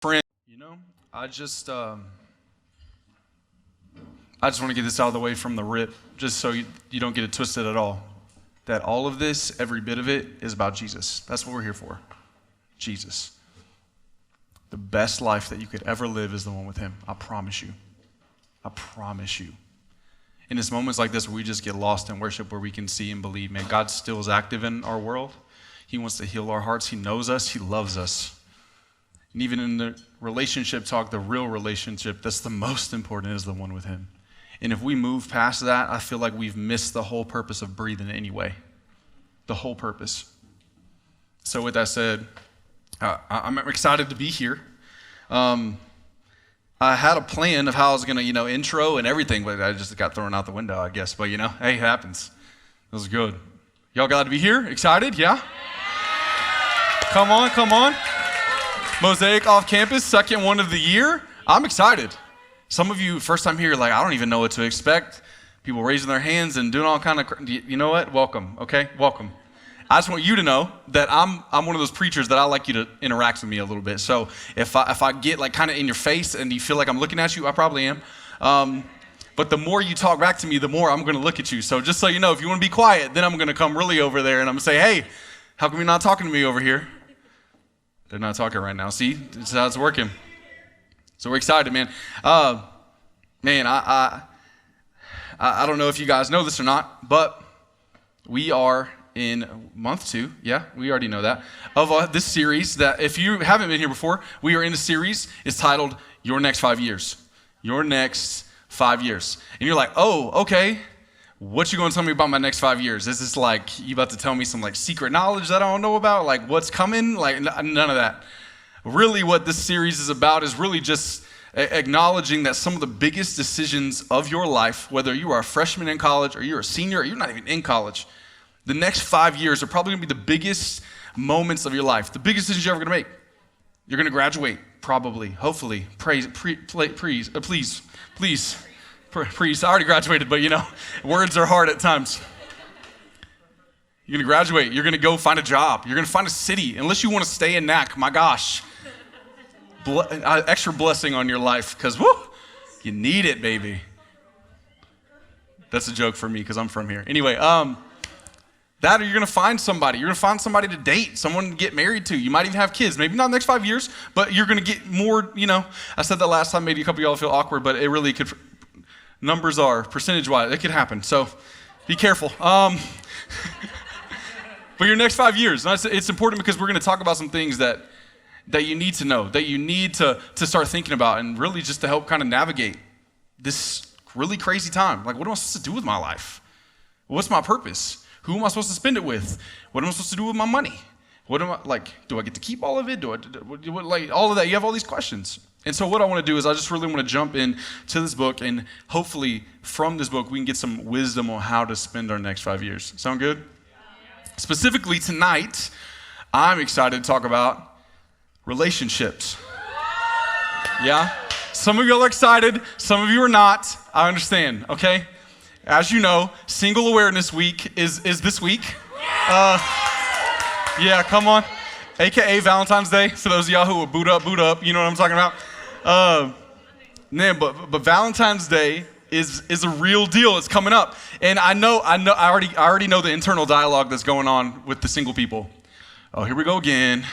friend, I just want to get this out of the way from the rip, just so you don't get it twisted at all. That all of this, every bit of it, is about Jesus. That's what we're here for. Jesus. The best life that you could ever live is the one with him. I promise you. I promise you. And it's moments like this where we just get lost in worship, where we can see and believe, man, God still is active in our world. He wants to heal our hearts. He knows us. He loves us. And even in the relationship talk, the real relationship that's the most important is the one with him. And if we move past that, I feel like we've missed the whole purpose of breathing anyway. The whole purpose. So with that said, I'm excited to be here. I had a plan of how I was going to, intro and everything, but I just got thrown out the window, I guess. But, hey, it happens. It was good. Y'all glad to be here? Excited? Yeah? Come on. Mosaic off campus, second one of the year. I'm excited. Some of you, first time here, I don't even know what to expect. People raising their hands and doing all kind of, you know what? Welcome, okay? Welcome. I just want you to know that I'm one of those preachers that I like you to interact with me a little bit. So if I get kind of in your face and you feel like I'm looking at you, I probably am. But the more you talk back to me, the more I'm going to look at you. So just so you know, if you want to be quiet, then I'm going to come really over there and I'm going to say, hey, how come you're not talking to me over here? They're not talking right now. See, this is how it's working. So we're excited, man. I don't know if you guys know this or not, but we are in month 2. Yeah, we already know that. Of this series that if you haven't been here before, we are in a series. It's titled Your Next 5 Years. Your Next 5 Years. And you're like, oh, okay. What you going to tell me about my next 5 years? Is this you about to tell me some secret knowledge that I don't know about? What's coming? None of that. Really what this series is about is really just acknowledging that some of the biggest decisions of your life, whether you are a freshman in college or you're a senior or you're not even in college, the next 5 years are probably going to be the biggest moments of your life, the biggest decisions you're ever going to make. You're going to graduate, probably, hopefully. Please. I already graduated, but words are hard at times. You're going to graduate. You're going to go find a job. You're going to find a city, unless you want to stay in NAC. My gosh. Extra blessing on your life, because you need it, baby. That's a joke for me because I'm from here. Anyway, that or you're going to find somebody. You're going to find somebody to date, someone to get married to. You might even have kids. Maybe not the next 5 years, but you're going to get more, I said that last time, maybe a couple of y'all feel awkward, but it really could, numbers are, percentage-wise, it could happen. So be careful. But your next 5 years, it's important because we're going to talk about some things that you need to know, that you need to start thinking about, and really just to help kind of navigate this really crazy time. What am I supposed to do with my life? What's my purpose? Who am I supposed to spend it with? What am I supposed to do with my money? What am I, do I get to keep all of it? All of that? You have all these questions. And so what I want to do is I just really want to jump into this book, and hopefully from this book we can get some wisdom on how to spend our next 5 years. Sound good? Specifically tonight, I'm excited to talk about relationships. Yeah? Some of y'all are excited, some of you are not. I understand, okay? As you know, Single Awareness Week is this week. Yeah, come on. AKA Valentine's Day, for those of y'all who will boot up, you know what I'm talking about? But Valentine's Day is a real deal. It's coming up. And I already know the internal dialogue that's going on with the single people. Oh, here we go again.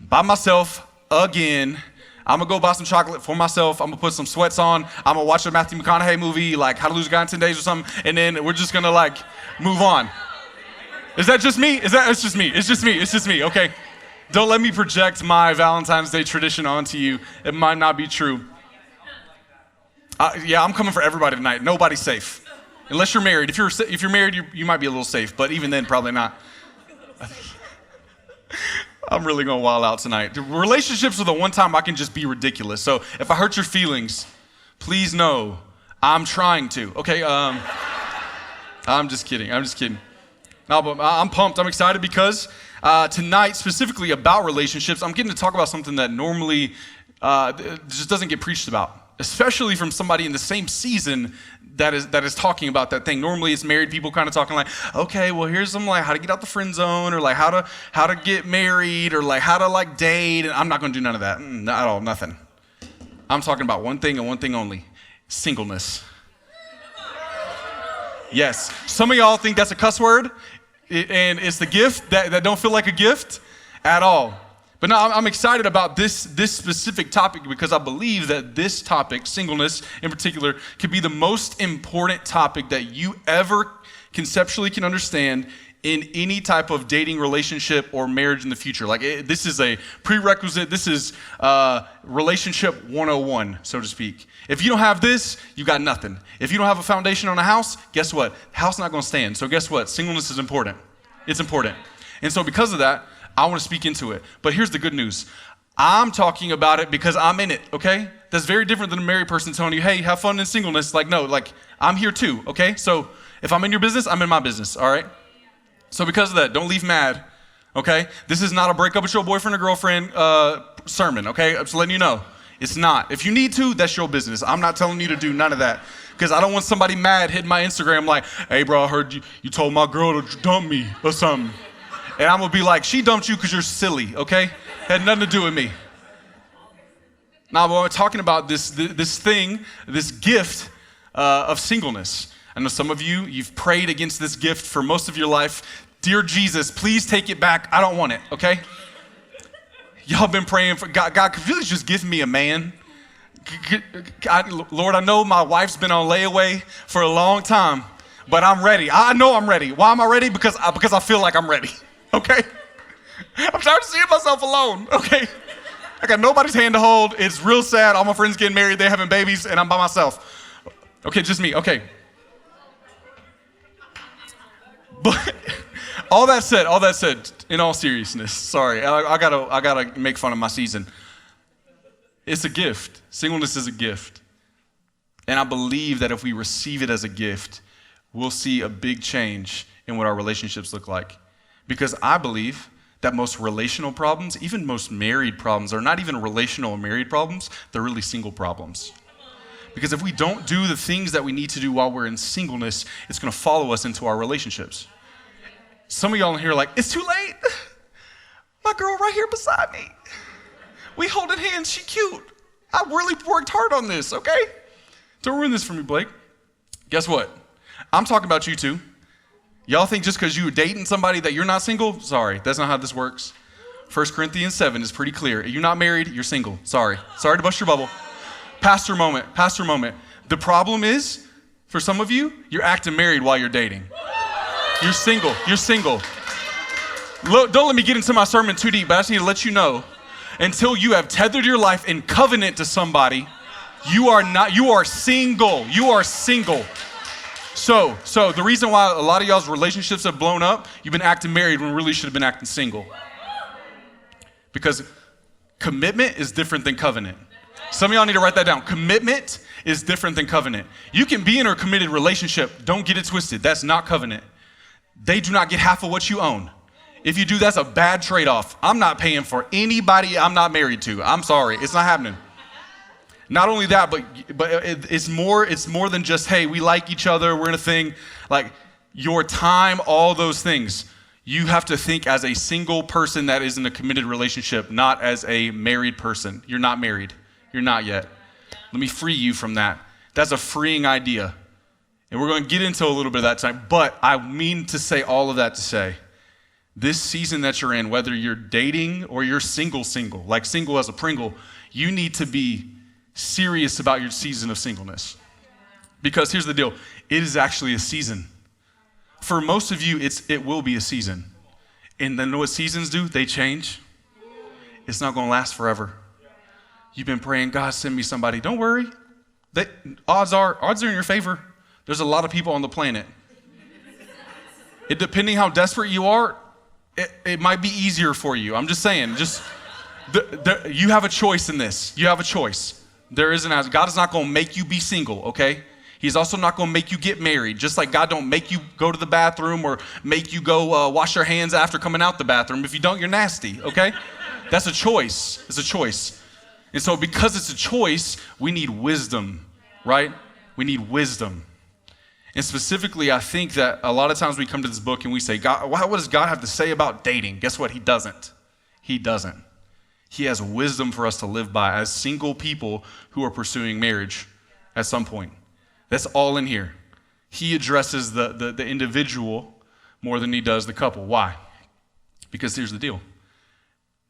By myself again. I'm going to go buy some chocolate for myself. I'm going to put some sweats on. I'm going to watch a Matthew McConaughey movie, How to Lose a Guy in 10 Days or something, and then we're just going to, move on. Is that just me? It's just me, okay? Don't let me project my Valentine's Day tradition onto you. It might not be true. I'm coming for everybody tonight. Nobody's safe. Unless you're married. If you're married, you might be a little safe, but even then, probably not. I'm really going to wild out tonight. Relationships are the one time I can just be ridiculous. So if I hurt your feelings, please know I'm trying to. Okay? I'm just kidding. No, but I'm pumped. I'm excited because tonight, specifically about relationships, I'm getting to talk about something that normally just doesn't get preached about. especially from somebody in the same season that is talking about that thing. Normally it's married people kind of talking like, okay, well here's some like how to get out the friend zone, or like how to get married, or like how to like date. And I'm not going to do none of that. Not at all, nothing. I'm talking about one thing and one thing only: singleness. Yes, some of y'all think that's a cuss word, and it's the gift that don't feel like a gift at all. But no, I'm excited about this specific topic because I believe that this topic, singleness in particular, could be the most important topic that you ever conceptually can understand in any type of dating relationship or marriage in the future. Like this is a prerequisite. This is relationship 101, so to speak. If you don't have this, you got nothing. If you don't have a foundation on a house, guess what? The house is not going to stand. So guess what? Singleness is important. It's important. And so because of that, I want to speak into it. But here's the good news. I'm talking about it because I'm in it, okay? That's very different than a married person telling you, hey, have fun in singleness. Like, no, like, I'm here too, okay? So if I'm in your business, I'm in my business, all right? So because of that, don't leave mad, okay? This is not a break up with your boyfriend or girlfriend sermon, okay? I'm just letting you know. It's not. If you need to, that's your business. I'm not telling you to do none of that because I don't want somebody mad hitting my Instagram like, hey, bro, I heard you told my girl to dump me or something. And I'm going to be like, she dumped you because you're silly, okay? Had nothing to do with me. Now, we're talking about this thing, this gift of singleness. I know some of you've prayed against this gift for most of your life. Dear Jesus, please take it back. I don't want it, okay? Y'all been praying for God, could you just give me a man? Lord, I know my wife's been on layaway for a long time, but I'm ready. I know I'm ready. Why am I ready? Because I feel like I'm ready. Okay? I'm tired of seeing myself alone, okay? I got nobody's hand to hold. It's real sad. All my friends getting married, they're having babies, and I'm by myself. Okay, just me, okay. But all that said, in all seriousness, sorry, I gotta make fun of my season. It's a gift. Singleness is a gift. And I believe that if we receive it as a gift, we'll see a big change in what our relationships look like. Because I believe that most relational problems, even most married problems, are not even relational or married problems, they're really single problems. Because if we don't do the things that we need to do while we're in singleness, it's going to follow us into our relationships. Some of y'all in here are like, it's too late. My girl right here beside me. We holding hands, she cute. I really worked hard on this, okay? Don't ruin this for me, Blake. Guess what? I'm talking about you too. Y'all think just because you're dating somebody that you're not single? Sorry, that's not how this works. 1 Corinthians 7 is pretty clear. If you're not married, you're single. Sorry to bust your bubble. Pastor moment. The problem is, for some of you, you're acting married while you're dating. You're single. Look, don't let me get into my sermon too deep, but I just need to let you know, until you have tethered your life in covenant to somebody, you are single. You are single. So the reason why a lot of y'all's relationships have blown up, you've been acting married when really should have been acting single. Because commitment is different than covenant. Some of y'all need to write that down. Commitment is different than covenant. You can be in a committed relationship. Don't get it twisted. That's not covenant. They do not get half of what you own. If you do, that's a bad trade-off. I'm not paying for anybody I'm not married to. I'm sorry. It's not happening. Not only that, but it's more than just, hey, we like each other, we're in a thing. Like your time, all those things. You have to think as a single person that is in a committed relationship, not as a married person. You're not married. You're not yet. Let me free you from that. That's a freeing idea. And we're going to get into a little bit of that tonight. But I mean to say all of that to say, this season that you're in, whether you're dating or you're single, like single as a Pringle, you need to be serious about your season of singleness. Because here's the deal. It is actually a season. For most of you, it will be a season. And then what seasons do? They change. It's not going to last forever. You've been praying, God, send me somebody. Don't worry. Odds are in your favor. There's a lot of people on the planet. Depending how desperate you are, it might be easier for you. I'm just saying, you have a choice in this. You have a choice. God is not going to make you be single, okay? He's also not going to make you get married, just like God don't make you go to the bathroom or make you go wash your hands after coming out the bathroom. If you don't, you're nasty, okay? That's a choice. It's a choice. And so because it's a choice, we need wisdom, right? We need wisdom. And specifically, I think that a lot of times we come to this book and we say, God, what does God have to say about dating? Guess what? He doesn't. He doesn't. He has wisdom for us to live by as single people who are pursuing marriage at some point. That's all in here. He addresses the individual more than he does the couple. Why? Because here's the deal.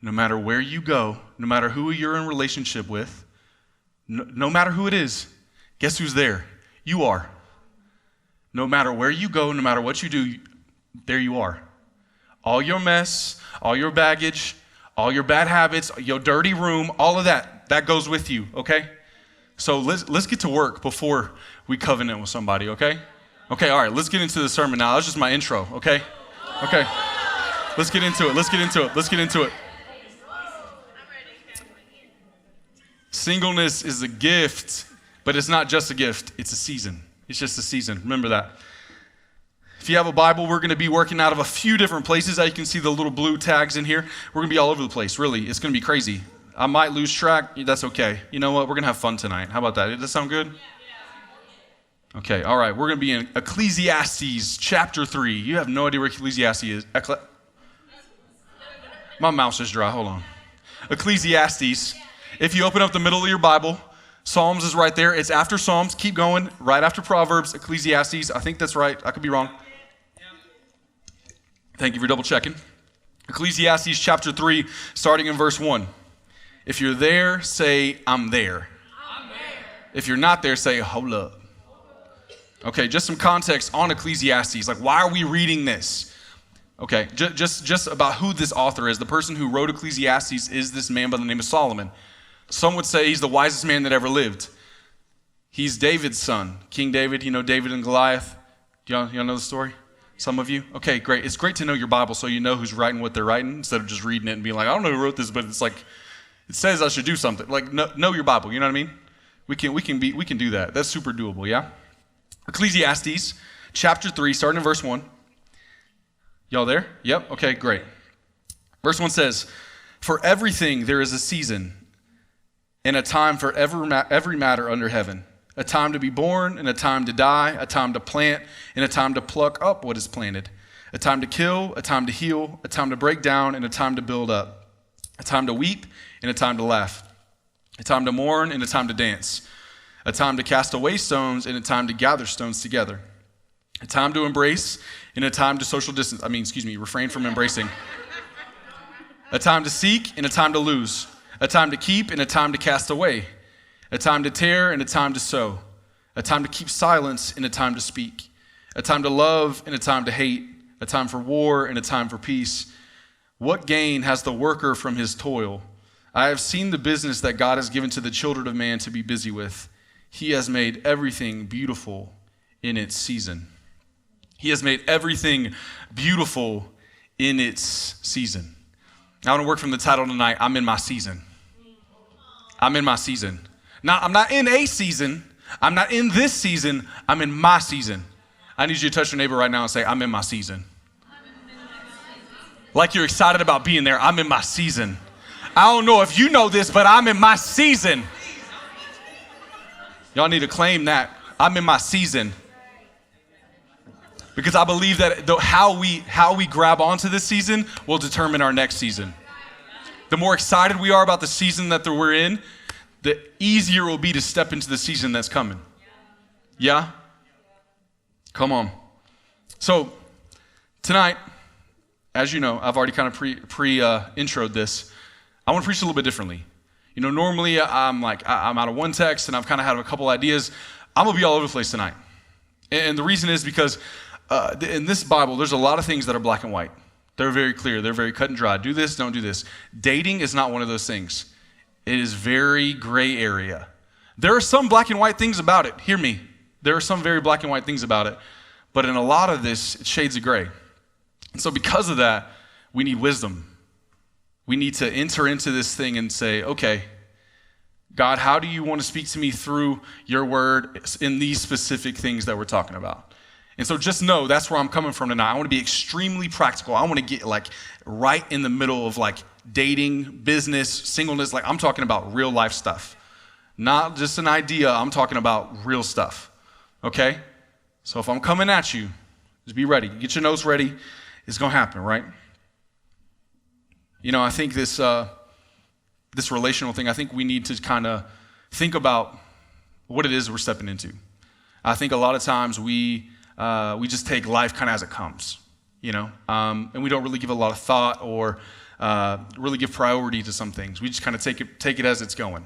No matter where you go, no matter who you're in relationship with, no matter who it is, guess who's there? You are. No matter where you go, no matter what you do, there you are. All your mess, all your baggage, all your bad habits, your dirty room, all of that goes with you, okay? So let's get to work before we covenant with somebody, okay? Okay, all right, let's get into the sermon now. That's just my intro, okay? Okay. Let's get into it. Singleness is a gift, but it's not just a gift, it's a season. It's just a season. Remember that. If you have a Bible, we're going to be working out of a few different places. As you can see the little blue tags in here. We're going to be all over the place, really. It's going to be crazy. I might lose track. That's okay. You know what? We're going to have fun tonight. How about that? Does that sound good? Okay, all right. We're going to be in Ecclesiastes chapter 3. You have no idea where Ecclesiastes is. My mouse is dry. Hold on. Ecclesiastes. If you open up the middle of your Bible, Psalms is right there. It's after Psalms. Keep going. Right after Proverbs, Ecclesiastes. I think that's right. I could be wrong. Thank you for double checking. Ecclesiastes chapter 3, starting in verse 1. If you're there, say, I'm there. I'm there. If you're not there, say, hold up. Okay, just some context on Ecclesiastes. Like, why are we reading this? Okay, just about who this author is. The person who wrote Ecclesiastes is this man by the name of Solomon. Some would say he's the wisest man that ever lived. He's David's son. King David, you know David and Goliath. Y'all know the story? Some of you? Okay, great. It's great to know your Bible so you know who's writing what they're writing instead of just reading it and being like, I don't know who wrote this, but it's like, it says I should do something. Like, know your Bible, you know what I mean? We can do that. That's super doable, yeah? Ecclesiastes chapter 3, starting in verse 1. Y'all there? Yep, okay, great. Verse 1 says, for everything there is a season and a time for every matter under heaven, a time to be born and a time to die, a time to plant and a time to pluck up what is planted, a time to kill, a time to heal, a time to break down and a time to build up, a time to weep and a time to laugh, a time to mourn and a time to dance, a time to cast away stones and a time to gather stones together, a time to embrace and a time to refrain from embracing, a time to seek and a time to lose, a time to keep and a time to cast away, a time to tear and a time to sow, a time to keep silence and a time to speak, a time to love and a time to hate, a time for war and a time for peace. What gain has the worker from his toil? I have seen the business that God has given to the children of man to be busy with. He has made everything beautiful in its season. He has made everything beautiful in its season. I want to work from the title tonight, I'm in my season. I'm in my season. Now, I'm not in a season. I'm not in this season. I'm in my season. I need you to touch your neighbor right now and say, I'm in my season. Like you're excited about being there. I'm in my season. I don't know if you know this, but I'm in my season. Y'all need to claim that. I'm in my season. Because I believe that how we grab onto this season will determine our next season. The more excited we are about the season that we're in, the easier it will be to step into the season that's coming. Yeah? Come on. So, tonight, as you know, I've already kind of introed this. I want to preach a little bit differently. You know, normally I'm out of one text and I've kind of had a couple ideas. I'm going to be all over the place tonight. And the reason is because in this Bible, there's a lot of things that are black and white. They're very clear. They're very cut and dry. Do this, don't do this. Dating is not one of those things. It is very gray area. There are some black and white things about it. Hear me. There are some very black and white things about it. But in a lot of this, it's shades of gray. And so because of that, we need wisdom. We need to enter into this thing and say, okay, God, how do you want to speak to me through your word in these specific things that we're talking about? And so just know that's where I'm coming from tonight. I want to be extremely practical. I want to get right in the middle of dating, business, singleness. Like I'm talking about real life stuff. Not just an idea, I'm talking about real stuff. Okay? So if I'm coming at you, just be ready. Get your notes ready. It's going to happen, right? You know, I think this relational thing, I think we need to kind of think about what it is we're stepping into. I think a lot of times we just take life kind of as it comes, you know, and we don't really give a lot of thought or really give priority to some things. We just kind of take it as it's going.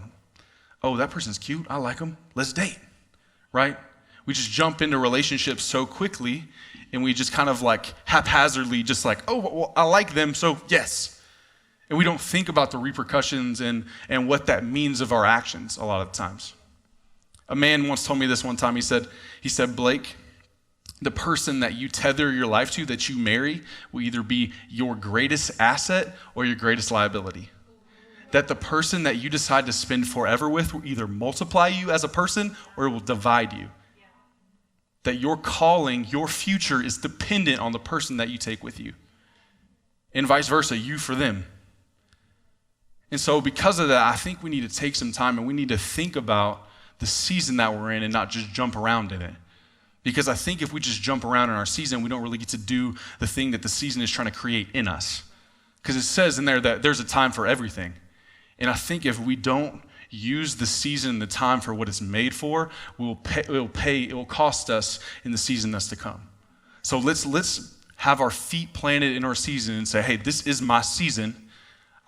Oh, that person's cute. I like them. Let's date, right? We just jump into relationships so quickly, and we just kind of like haphazardly just like, oh, well, I like them, so yes. And we don't think about the repercussions and what that means of our actions a lot of times. A man once told me this one time. He said, Blake, the person that you tether your life to, that you marry, will either be your greatest asset or your greatest liability. That the person that you decide to spend forever with will either multiply you as a person or it will divide you. That your calling, your future is dependent on the person that you take with you. And vice versa, you for them. And so because of that, I think we need to take some time and we need to think about the season that we're in and not just jump around in it. Because I think if we just jump around in our season, we don't really get to do the thing that the season is trying to create in us. Because it says in there that there's a time for everything. And I think if we don't use the season, the time for what it's made for, it will cost us in the season that's to come. So let's have our feet planted in our season and say, hey, this is my season.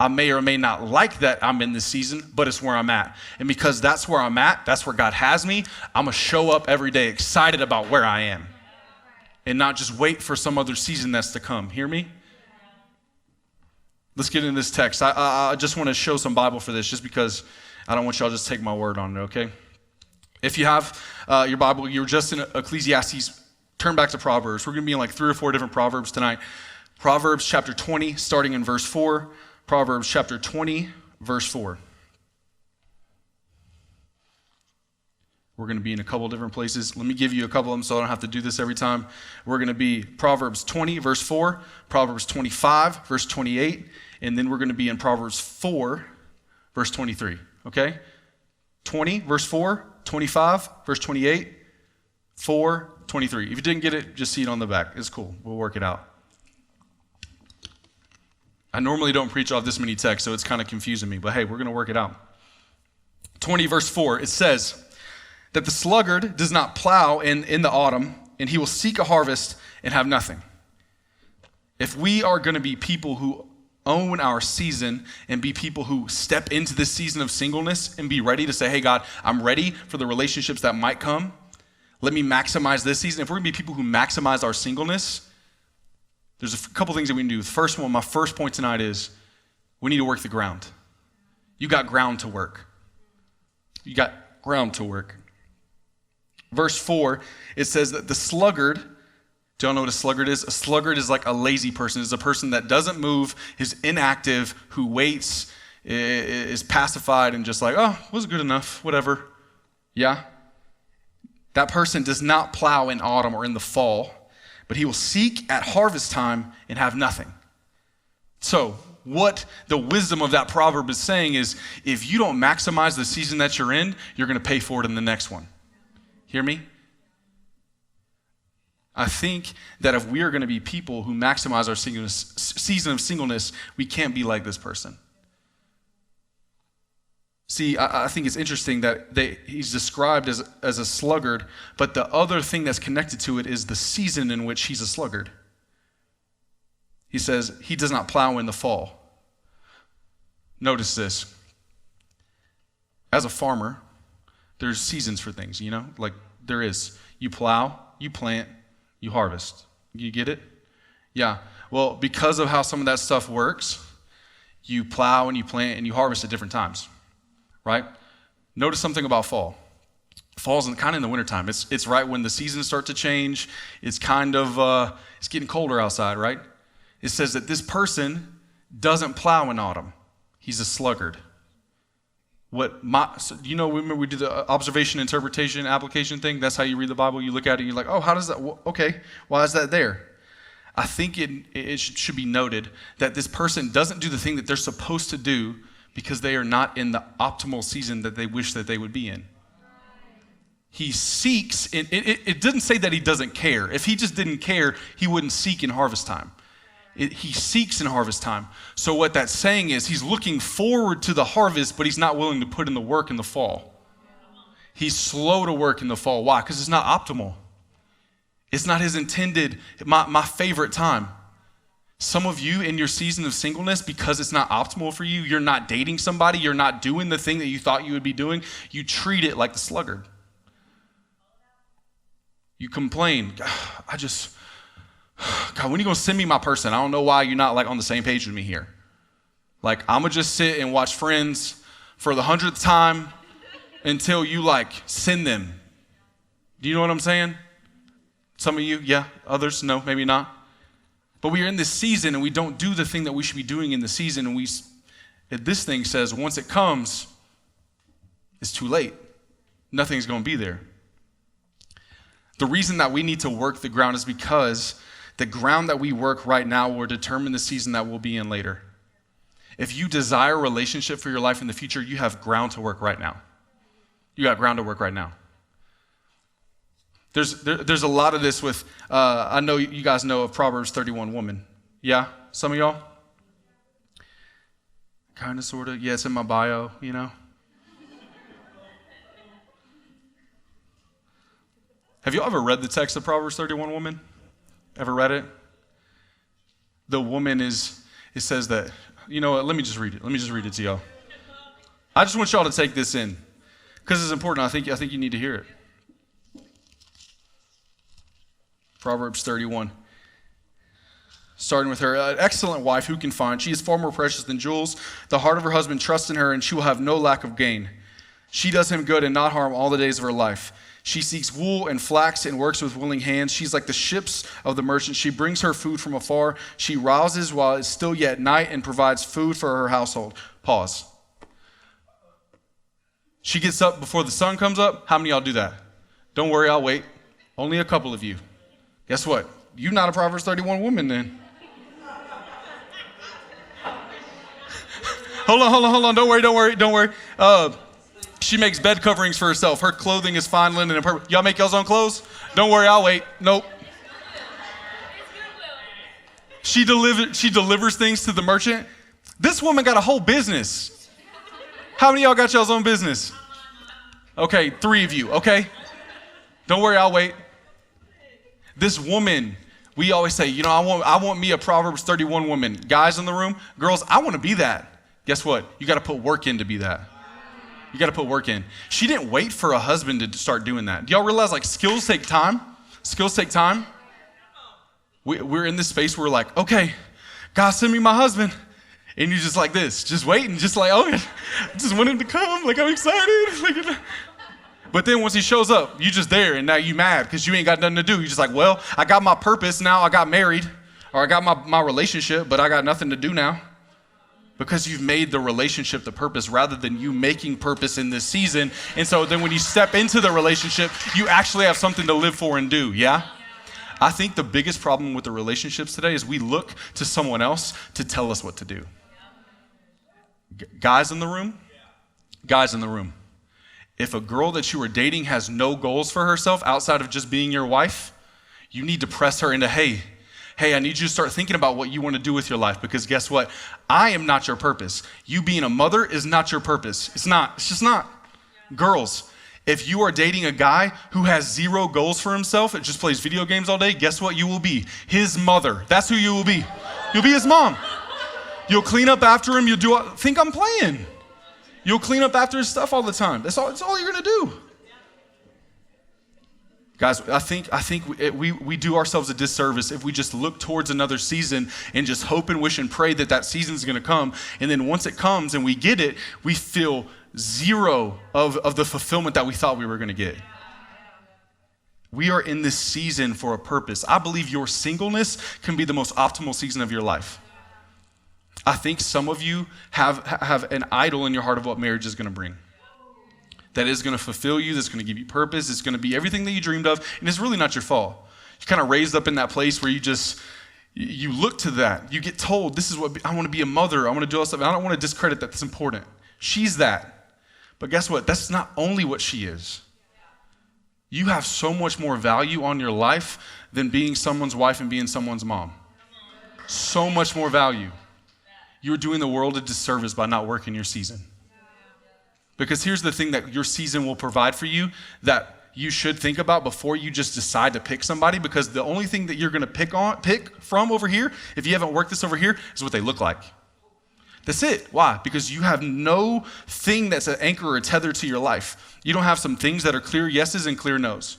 I may or may not like that I'm in this season, but it's where I'm at. And because that's where I'm at, that's where God has me, I'm going to show up every day excited about where I am and not just wait for some other season that's to come. Hear me? Let's get into this text. I just want to show some Bible for this just because I don't want y'all to just take my word on it, okay? If you have your Bible, you're just in Ecclesiastes, turn back to Proverbs. We're going to be in like 3 or 4 different Proverbs tonight. Proverbs chapter 20, starting in verse 4. Proverbs chapter 20, verse 4. We're going to be in a couple different places. Let me give you a couple of them so I don't have to do this every time. We're going to be Proverbs 20, verse 4, Proverbs 25, verse 28, and then we're going to be in Proverbs 4, verse 23, okay? 20, verse 4, 25, verse 28, 4, 23. If you didn't get it, just see it on the back. It's cool. We'll work it out. I normally don't preach off this many texts, so it's kind of confusing me, but hey, we're going to work it out. 20 verse 4, it says that the sluggard does not plow in the autumn, and he will seek a harvest and have nothing. If we are going to be people who own our season and be people who step into this season of singleness and be ready to say, hey, God, I'm ready for the relationships that might come. Let me maximize this season. If we're going to be people who maximize our singleness, there's a couple things that we can do. The first one, my first point tonight is we need to work the ground. You got ground to work. You got ground to work. Verse 4, it says that the sluggard, do y'all know what a sluggard is? A sluggard is like a lazy person. It's a person that doesn't move, is inactive, who waits, is pacified and just like, oh, was good enough, whatever. Yeah? That person does not plow in autumn or in the fall, but he will seek at harvest time and have nothing. So what the wisdom of that proverb is saying is if you don't maximize the season that you're in, you're going to pay for it in the next one. Hear me? I think that if we are going to be people who maximize our season of singleness, we can't be like this person. See, I think it's interesting that he's described as a sluggard, but the other thing that's connected to it is the season in which he's a sluggard. He says he does not plow in the fall. Notice this. As a farmer, there's seasons for things, you know? Like there is. You plow, you plant, you harvest. You get it? Yeah. Well, because of how some of that stuff works, you plow and you plant and you harvest at different times. Right? Notice something about fall. Fall's kind of in the wintertime. It's right when the seasons start to change. It's kind of, it's getting colder outside, right? It says that this person doesn't plow in autumn. He's a sluggard. So you know, remember we do the observation, interpretation, application thing? That's how you read the Bible. You look at it and you're like, oh, how does that, okay, why is that there? I think it should be noted that this person doesn't do the thing that they're supposed to do because they are not in the optimal season that they wish that they would be in. He seeks, it doesn't say that he doesn't care. If he just didn't care, he wouldn't seek in harvest time. He seeks in harvest time. So what that's saying is he's looking forward to the harvest, but he's not willing to put in the work in the fall. He's slow to work in the fall. Why? Because it's not optimal. It's not his intended, my favorite time. Some of you in your season of singleness, because it's not optimal for you, you're not dating somebody, you're not doing the thing that you thought you would be doing, you treat it like the sluggard. You complain, God, when are you going to send me my person? I don't know why you're not like on the same page with me here. Like, I'm going to just sit and watch Friends for the 100th time until you like send them. Do you know what I'm saying? Some of you, yeah. Others, no, maybe not. But we are in this season and we don't do the thing that we should be doing in the season. And this thing says once it comes, it's too late. Nothing's going to be there. The reason that we need to work the ground is because the ground that we work right now will determine the season that we'll be in later. If you desire a relationship for your life in the future, you have ground to work right now. You got ground to work right now. There's a lot of this with, I know you guys know of Proverbs 31 woman. Yeah? Some of y'all? Kind of, sort of. Yeah, it's in my bio, you know? Have you ever read the text of Proverbs 31 woman? Ever read it? The woman it says that, you know what, let me just read it. Let me just read it to y'all. I just want y'all to take this in because it's important. I think you need to hear it. Proverbs 31. Starting with her, an excellent wife who can find. She is far more precious than jewels. The heart of her husband trusts in her, and she will have no lack of gain. She does him good and not harm all the days of her life. She seeks wool and flax and works with willing hands. She's like the ships of the merchant. She brings her food from afar. She rouses while it's still yet night and provides food for her household. Pause. She gets up before the sun comes up. How many of y'all do that? Don't worry, I'll wait. Only a couple of you. Guess what? You're not a Proverbs 31 woman then. Hold on. Don't worry. She makes bed coverings for herself. Her clothing is fine linen and purple. Y'all make y'all's own clothes? Don't worry, I'll wait. Nope. She delivers things to the merchant. This woman got a whole business. How many of y'all got y'all's own business? Okay, 3 of you, okay? Don't worry, I'll wait. This woman, we always say, you know, I want me a Proverbs 31 woman. Guys in the room, girls, I want to be that. Guess what? You got to put work in to be that. You got to put work in. She didn't wait for a husband to start doing that. Do y'all realize like skills take time? Skills take time. We're in this space where we're like, okay, God, send me my husband. And you just like this, just waiting, just like, oh, I just want him to come. Like, I'm excited. But then once he shows up, you just there and now you mad because you ain't got nothing to do. You're just like, well, I got my purpose now. I got married or I got my relationship, but I got nothing to do now. Because you've made the relationship the purpose rather than you making purpose in this season. And so then when you step into the relationship, you actually have something to live for and do, yeah? I think the biggest problem with the relationships today is we look to someone else to tell us what to do. Guys in the room, if a girl that you are dating has no goals for herself outside of just being your wife, you need to press her into, hey, I need you to start thinking about what you want to do with your life because guess what? I am not your purpose. You being a mother is not your purpose. It's not. It's just not. Yeah. Girls, if you are dating a guy who has 0 goals for himself and just plays video games all day, guess what you will be? His mother. That's who you will be. You'll be his mom. You'll clean up after him. You'll do, think I'm playing. You'll clean up after his stuff all the time. That's all you're going to do. Guys, I think we do ourselves a disservice if we just look towards another season and just hope and wish and pray that season is going to come. And then once it comes and we get it, we feel 0 of the fulfillment that we thought we were going to get. We are in this season for a purpose. I believe your singleness can be the most optimal season of your life. I think some of you have an idol in your heart of what marriage is going to bring. That is going to fulfill you, that's going to give you purpose, it's going to be everything that you dreamed of, and it's really not your fault. You're kind of raised up in that place where You look to that. You get told, this is what, I want to be a mother. I want to do all stuff. I don't want to discredit that. That's important. She's that. But guess what? That's not only what she is. You have so much more value on your life than being someone's wife and being someone's mom. So much more value. You're doing the world a disservice by not working your season. Because here's the thing that your season will provide for you that you should think about before you just decide to pick somebody, because the only thing that you're going to pick from over here, if you haven't worked this over here, is what they look like. That's it. Why? Because you have no thing that's an anchor or a tether to your life. You don't have some things that are clear yeses and clear nos.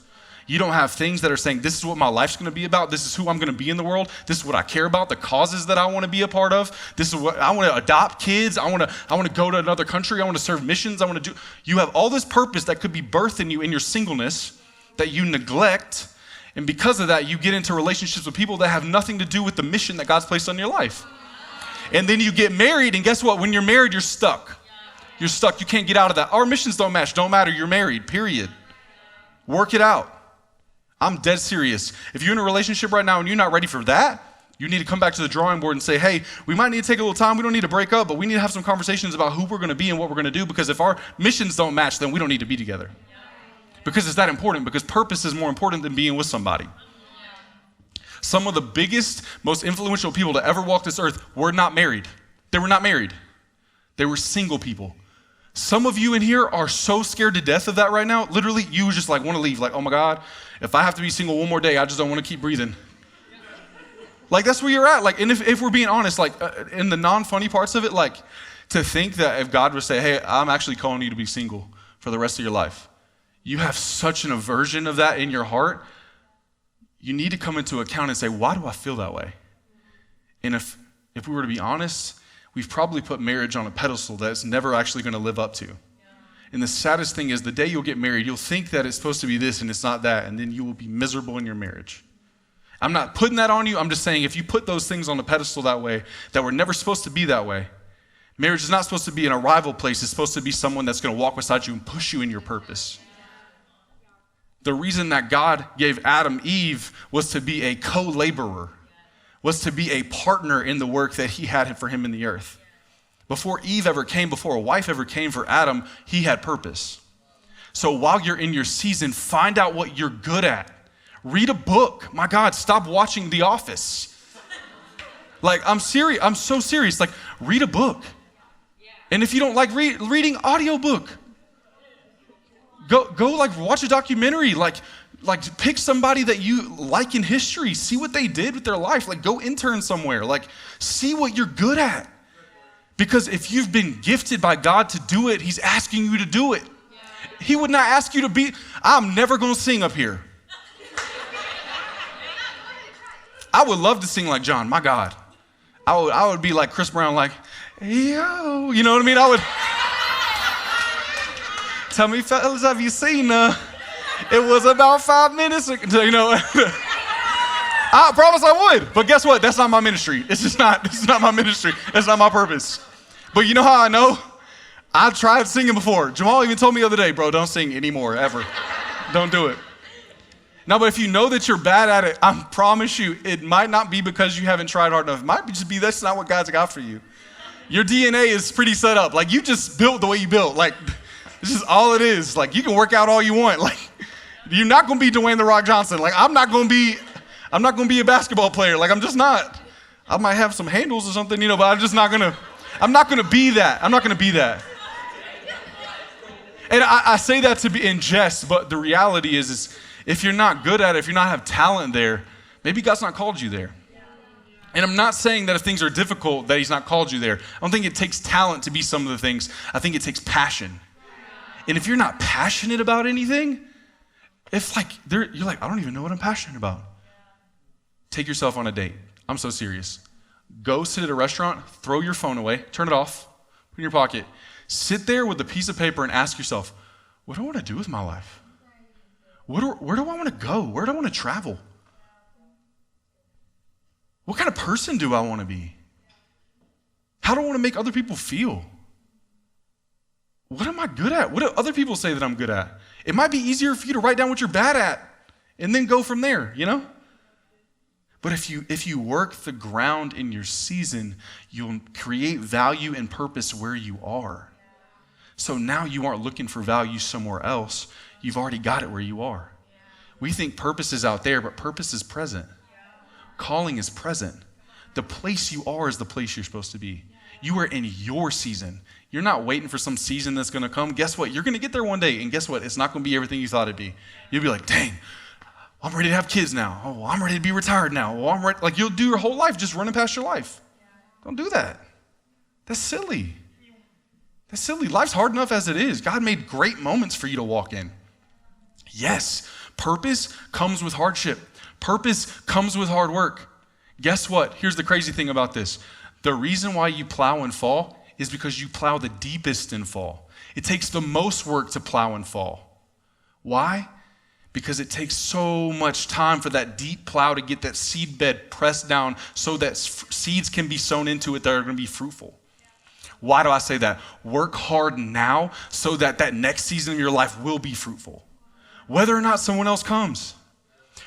You don't have things that are saying, this is what my life's going to be about. This is who I'm going to be in the world. This is what I care about, the causes that I want to be a part of. This is what I want to adopt kids. I want to go to another country. I want to serve missions. I want to do. You have all this purpose that could be birthed in you in your singleness that you neglect. And because of that, you get into relationships with people that have nothing to do with the mission that God's placed on your life. And then you get married, and guess what? When you're married, you're stuck. You're stuck. You can't get out of that. Our missions don't match. Don't matter. You're married, period. Work it out. I'm dead serious. If you're in a relationship right now and you're not ready for that, you need to come back to the drawing board and say, hey, we might need to take a little time. We don't need to break up, but we need to have some conversations about who we're going to be and what we're going to do, because if our missions don't match, then we don't need to be together. Because it's that important, because purpose is more important than being with somebody. Some of the biggest, most influential people to ever walk this earth were not married. They were not married. They were single people. Some of you in here are so scared to death of that right now. Literally, you just like want to leave. Like, oh my God, if I have to be single one more day, I just don't want to keep breathing. Like, that's where you're at. Like, and if we're being honest, like in the non-funny parts of it, like to think that if God would say, hey, I'm actually calling you to be single for the rest of your life, you have such an aversion of that in your heart. You need to come into account and say, why do I feel that way? And if we were to be honest, we've probably put marriage on a pedestal that it's never actually going to live up to. Yeah. And the saddest thing is the day you'll get married, you'll think that it's supposed to be this and it's not that, and then you will be miserable in your marriage. I'm not putting that on you. I'm just saying if you put those things on the pedestal that way, that were never supposed to be that way, marriage is not supposed to be an arrival place. It's supposed to be someone that's going to walk beside you and push you in your purpose. The reason that God gave Adam Eve was to be a co-laborer, was to be a partner in the work that he had for him in the earth. Before Eve ever came, before a wife ever came for Adam, he had purpose. So while you're in your season, find out what you're good at. Read a book. My God, stop watching The Office. Like, I'm serious. I'm so serious. Like, read a book. And if you don't like reading, audiobook. Go like watch a documentary. Like pick somebody that you like in history. See what they did with their life. Like, go intern somewhere. Like, see what you're good at. Because if you've been gifted by God to do it, he's asking you to do it. He would not ask you to be, I'm never going to sing up here. I would love to sing like John, my God. I would be like Chris Brown, like, yo, you know what I mean? I would, tell me, fellas, have you seen, it was about 5 minutes ago, you know. I promise I would, but guess what? That's not my ministry. This is not my ministry. That's not my purpose. But you know how I know? I tried singing before. Jamal even told me the other day, bro, don't sing anymore, ever. Don't do it. No, but if you know that you're bad at it, I promise you, it might not be because you haven't tried hard enough. It might just be that's not what God's got for you. Your DNA is pretty set up. Like, you just built the way you built. Like, this is all it is. Like, you can work out all you want. Like, you're not going to be Dwayne "The Rock" Johnson. Like, I'm not going to be a basketball player. Like, I'm just not. I might have some handles or something, you know, but I'm not going to be that. I'm not going to be that. And I say that to be in jest, but the reality is if you're not good at it, if you're not have talent there, maybe God's not called you there. And I'm not saying that if things are difficult that he's not called you there. I don't think it takes talent to be some of the things. I think it takes passion. And if you're not passionate about anything, if like you're like, I don't even know what I'm passionate about. Take yourself on a date. I'm so serious. Go sit at a restaurant, throw your phone away, turn it off, put it in your pocket. Sit there with a piece of paper and ask yourself, what do I want to do with my life? Where do I want to go? Where do I want to travel? What kind of person do I want to be? How do I want to make other people feel? What am I good at? What do other people say that I'm good at? It might be easier for you to write down what you're bad at and then go from there, you know? But if you work the ground in your season, you'll create value and purpose where you are. So now you aren't looking for value somewhere else. You've already got it where you are. We think purpose is out there, but purpose is present. Calling is present. The place you are is the place you're supposed to be. You are in your season. You're not waiting for some season that's going to come. Guess what? You're going to get there one day, and guess what? It's not going to be everything you thought it'd be. You'll be like, dang, I'm ready to have kids now. Oh, I'm ready to be retired now. Oh, I'm ready. Like, you'll do your whole life just running past your life. Don't do that. That's silly. That's silly. Life's hard enough as it is. God made great moments for you to walk in. Yes, purpose comes with hardship. Purpose comes with hard work. Guess what? Here's the crazy thing about this. The reason why you plow and fall is because you plow the deepest and fall. It takes the most work to plow and fall. Why? Because it takes so much time for that deep plow to get that seed bed pressed down so that seeds can be sown into it that are going to be fruitful. Why do I say that? Work hard now so that that next season of your life will be fruitful. Whether or not someone else comes.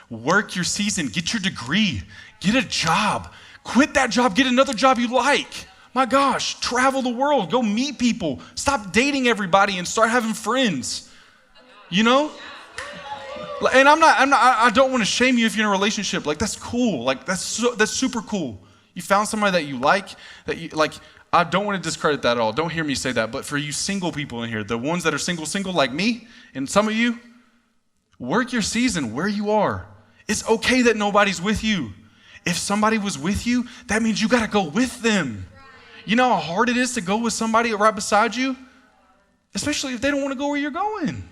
Work your season. Get your degree. Get a job. Quit that job. Get another job you like. My gosh, travel the world. Go meet people. Stop dating everybody and start having friends. You know? And I don't want to shame you if you're in a relationship. Like, that's cool. Like, that's super cool. You found somebody that you like, I don't want to discredit that at all. Don't hear me say that. But for you single people in here, the ones that are single like me, and some of you, work your season where you are. It's okay that nobody's with you. If somebody was with you, that means you got to go with them. You know how hard it is to go with somebody right beside you? Especially if they don't want to go where you're going.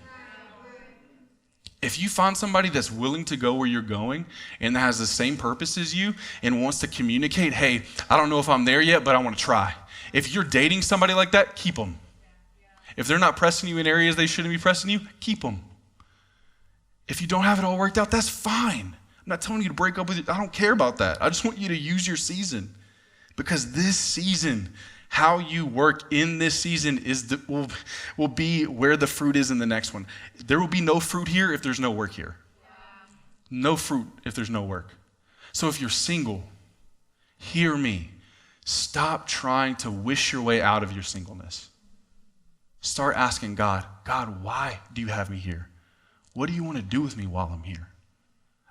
If you find somebody that's willing to go where you're going and that has the same purpose as you and wants to communicate, hey, I don't know if I'm there yet, but I want to try. If you're dating somebody like that, keep them. If they're not pressing you in areas they shouldn't be pressing you, keep them. If you don't have it all worked out, that's fine. I'm not telling you to break up with it. I don't care about that. I just want you to use your season. Because this season, how you work in this season will be where the fruit is in the next one. There will be no fruit here if there's no work here. No fruit if there's no work. So if you're single, hear me. Stop trying to wish your way out of your singleness. Start asking God, why do you have me here? What do you want to do with me while I'm here?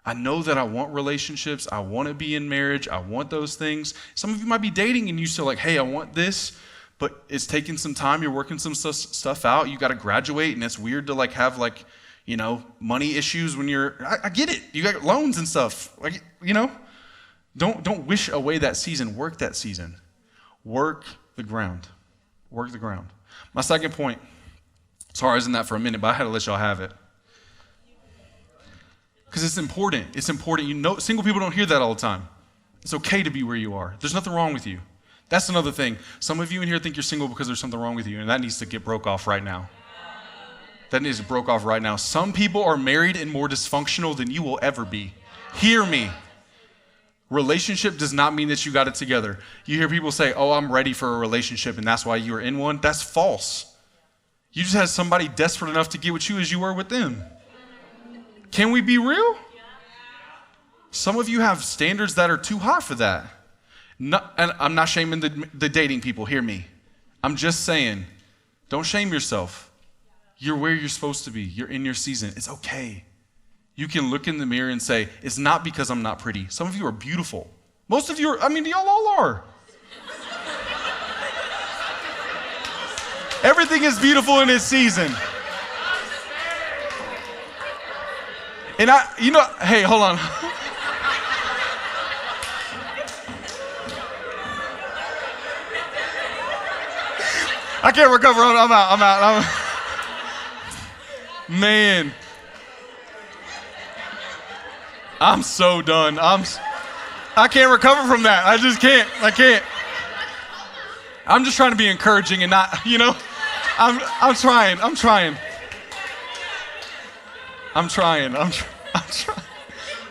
I know that I want relationships. I want to be in marriage. I want those things. Some of you might be dating and you still like, hey, I want this, but it's taking some time. You're working some stuff out. You got to graduate, and it's weird to have money issues when I get it. You got loans and stuff. Don't wish away that season. Work that season. Work the ground. Work the ground. My second point, sorry I was in that for a minute, but I had to let y'all have it. Because it's important. It's important. Single people don't hear that all the time. It's okay to be where you are. There's nothing wrong with you. That's another thing. Some of you in here think you're single because there's something wrong with you, and that needs to get broke off right now. That needs to broke off right now. Some people are married and more dysfunctional than you will ever be. Hear me. Relationship does not mean that you got it together. You hear people say, oh, I'm ready for a relationship, and that's why you are in one. That's false. You just had somebody desperate enough to get with you as you were with them. Can we be real? Some of you have standards that are too high for that. And I'm not shaming the dating people. Hear me. I'm just saying, don't shame yourself. You're where you're supposed to be. You're in your season. It's okay. You can look in the mirror and say, it's not because I'm not pretty. Some of you are beautiful. Most of you y'all all are. Everything is beautiful in its season. And hey, hold on. I can't recover. I'm out. Man. I'm so done. I can't recover from that. I just can't. I can't. I'm just trying to be encouraging and not, I'm trying.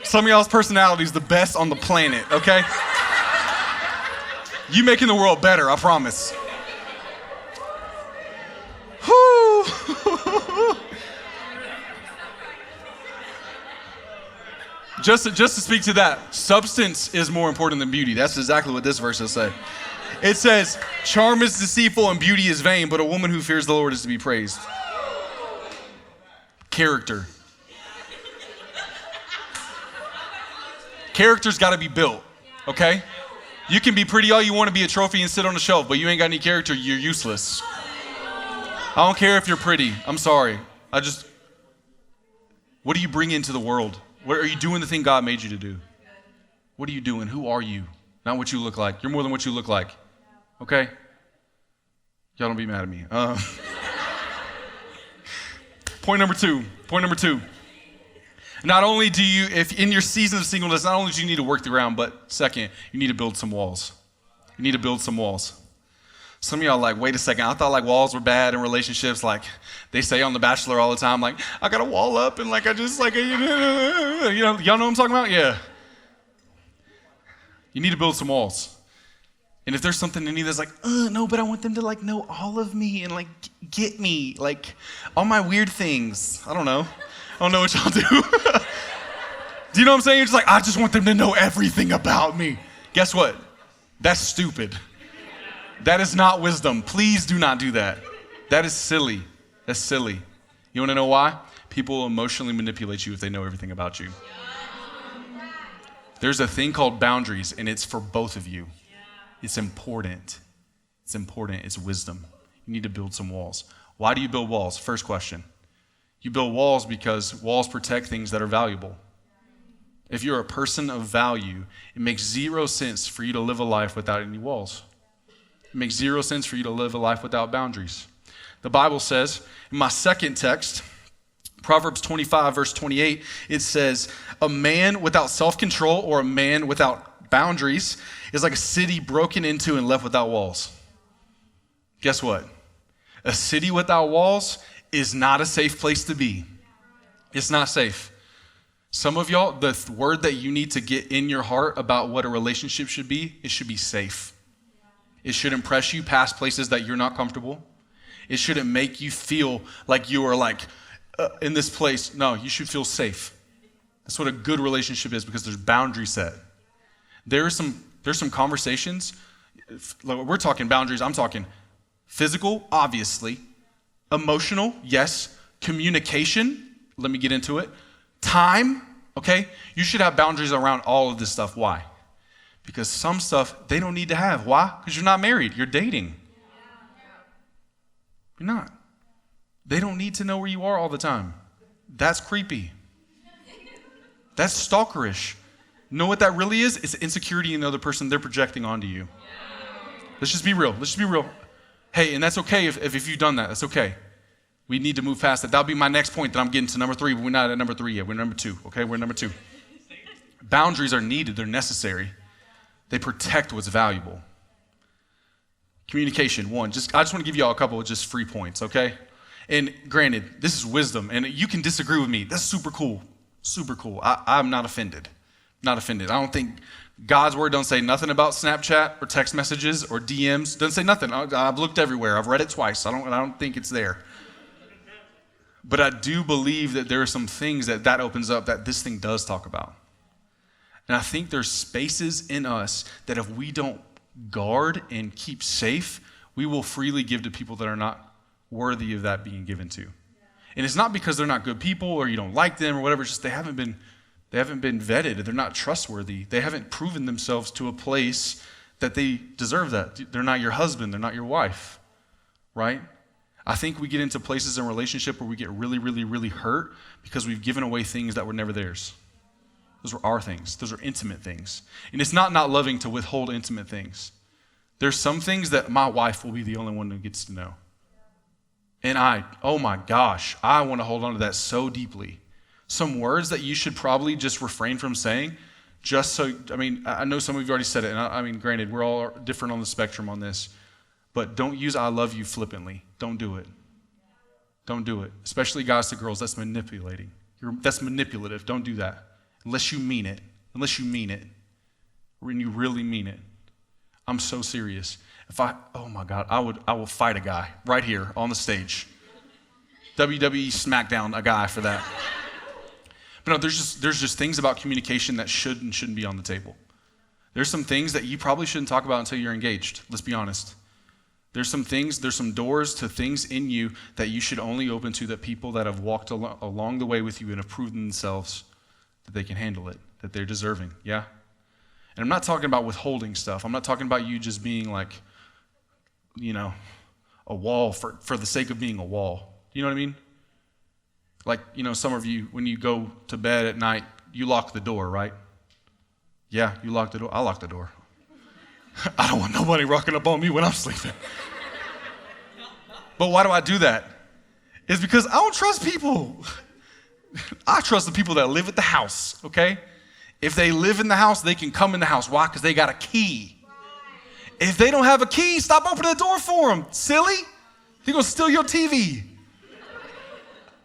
Some of y'all's personality is the best on the planet, okay? You making the world better, I promise. Whew. Just to speak to that, substance is more important than beauty. That's exactly what this verse will say. It says, charm is deceitful and beauty is vain, but a woman who fears the Lord is to be praised. Character. Character's got to be built, okay? You can be pretty all you want to be a trophy and sit on a shelf, but you ain't got any character, you're useless. I don't care if you're pretty. I'm sorry. What do you bring into the world? What are you doing the thing God made you to do? What are you doing? Who are you? Not what you look like. You're more than what you look like. Okay? Y'all don't be mad at me. Point number two. Not only do you, if in your season of singleness, not only do you need to work the ground, but second, you need to build some walls. You need to build some walls. Some of y'all like, wait a second, I thought like walls were bad in relationships. Like they say on The Bachelor all the time, like, I got a wall up and like I just like, y'all know what I'm talking about? Yeah. You need to build some walls. And if there's something in you that's like, no, but I want them to like know all of me and like get me, like all my weird things. I don't know what y'all do. Do you know what I'm saying? You're just like, I just want them to know everything about me. Guess what? That's stupid. That is not wisdom. Please do not do that. That is silly. That's silly. You want to know why? People will emotionally manipulate you if they know everything about you. There's a thing called boundaries, and it's for both of you. It's important. It's important. It's wisdom. You need to build some walls. Why do you build walls? First question. You build walls because walls protect things that are valuable. If you're a person of value, it makes zero sense for you to live a life without any walls. It makes zero sense for you to live a life without boundaries. The Bible says, in my second text, Proverbs 25, verse 28, it says, a man without self-control or a man without boundaries is like a city broken into and left without walls. Guess what? A city without walls is not a safe place to be. It's not safe. Some of y'all, the word that you need to get in your heart about what a relationship should be, it should be safe. It should impress you past places that you're not comfortable. It shouldn't make you feel like you are like in this place. No, you should feel safe. That's what a good relationship is because there's boundaries set. There's some conversations. We're talking boundaries. I'm talking physical, obviously. Emotional, yes. Communication, let me get into it. Time, okay? You should have boundaries around all of this stuff. Why? Because some stuff they don't need to have. Why? Because you're not married. You're dating. You're not. They don't need to know where you are all the time. That's creepy. That's stalkerish. Know what that really is? It's insecurity in the other person they're projecting onto you. Let's just be real. Hey, and that's okay if you've done that. That's okay. We need to move past that. That'll be my next point that I'm getting to number 3, but we're not at number 3 yet. We're number 2, okay? We're number 2. Boundaries are needed. They're necessary. They protect what's valuable. Communication, 1. I just want to give you all a couple of just free points, okay? And granted, this is wisdom, and you can disagree with me. That's super cool. Super cool. I'm not offended. Not offended. I don't think God's word don't say nothing about Snapchat or text messages or DMs. Doesn't say nothing. I've looked everywhere. I've read it twice. I don't think it's there. But I do believe that there are some things that opens up that this thing does talk about. And I think there's spaces in us that if we don't guard and keep safe, we will freely give to people that are not worthy of that being given to. And it's not because they're not good people or you don't like them or whatever. It's just they haven't been vetted. They're not trustworthy. They haven't proven themselves to a place that they deserve that. They're not your husband. They're not your wife, right? I think we get into places in relationship where we get really, really, really hurt because we've given away things that were never theirs. Those were our things. Those are intimate things. And it's not loving to withhold intimate things. There's some things that my wife will be the only one who gets to know. And oh my gosh, I want to hold on to that so deeply. Some words that you should probably just refrain from saying, I know some of you already said it, and granted, we're all different on the spectrum on this, but don't use I love you flippantly. Don't do it. Don't do it. Especially guys to girls, that's manipulating. That's manipulative. Don't do that. Unless you mean it. When you really mean it. I'm so serious. Oh my God, I will fight a guy right here on the stage. WWE SmackDown a guy for that. But no, there's just things about communication that should and shouldn't be on the table. There's some things that you probably shouldn't talk about until you're engaged. Let's be honest. There's some doors to things in you that you should only open to that people that have walked along the way with you and have proven themselves that they can handle it, that they're deserving, yeah? And I'm not talking about withholding stuff. I'm not talking about you just being like, a wall for the sake of being a wall. You know what I mean? Like, some of you, when you go to bed at night, you lock the door, right? Yeah, you lock the door. I lock the door. I don't want nobody rocking up on me when I'm sleeping. But why do I do that? It's because I don't trust people. I trust the people that live at the house, okay? If they live in the house, they can come in the house. Why? Because they got a key. If they don't have a key, stop opening the door for them. Silly. They're going to steal your TV.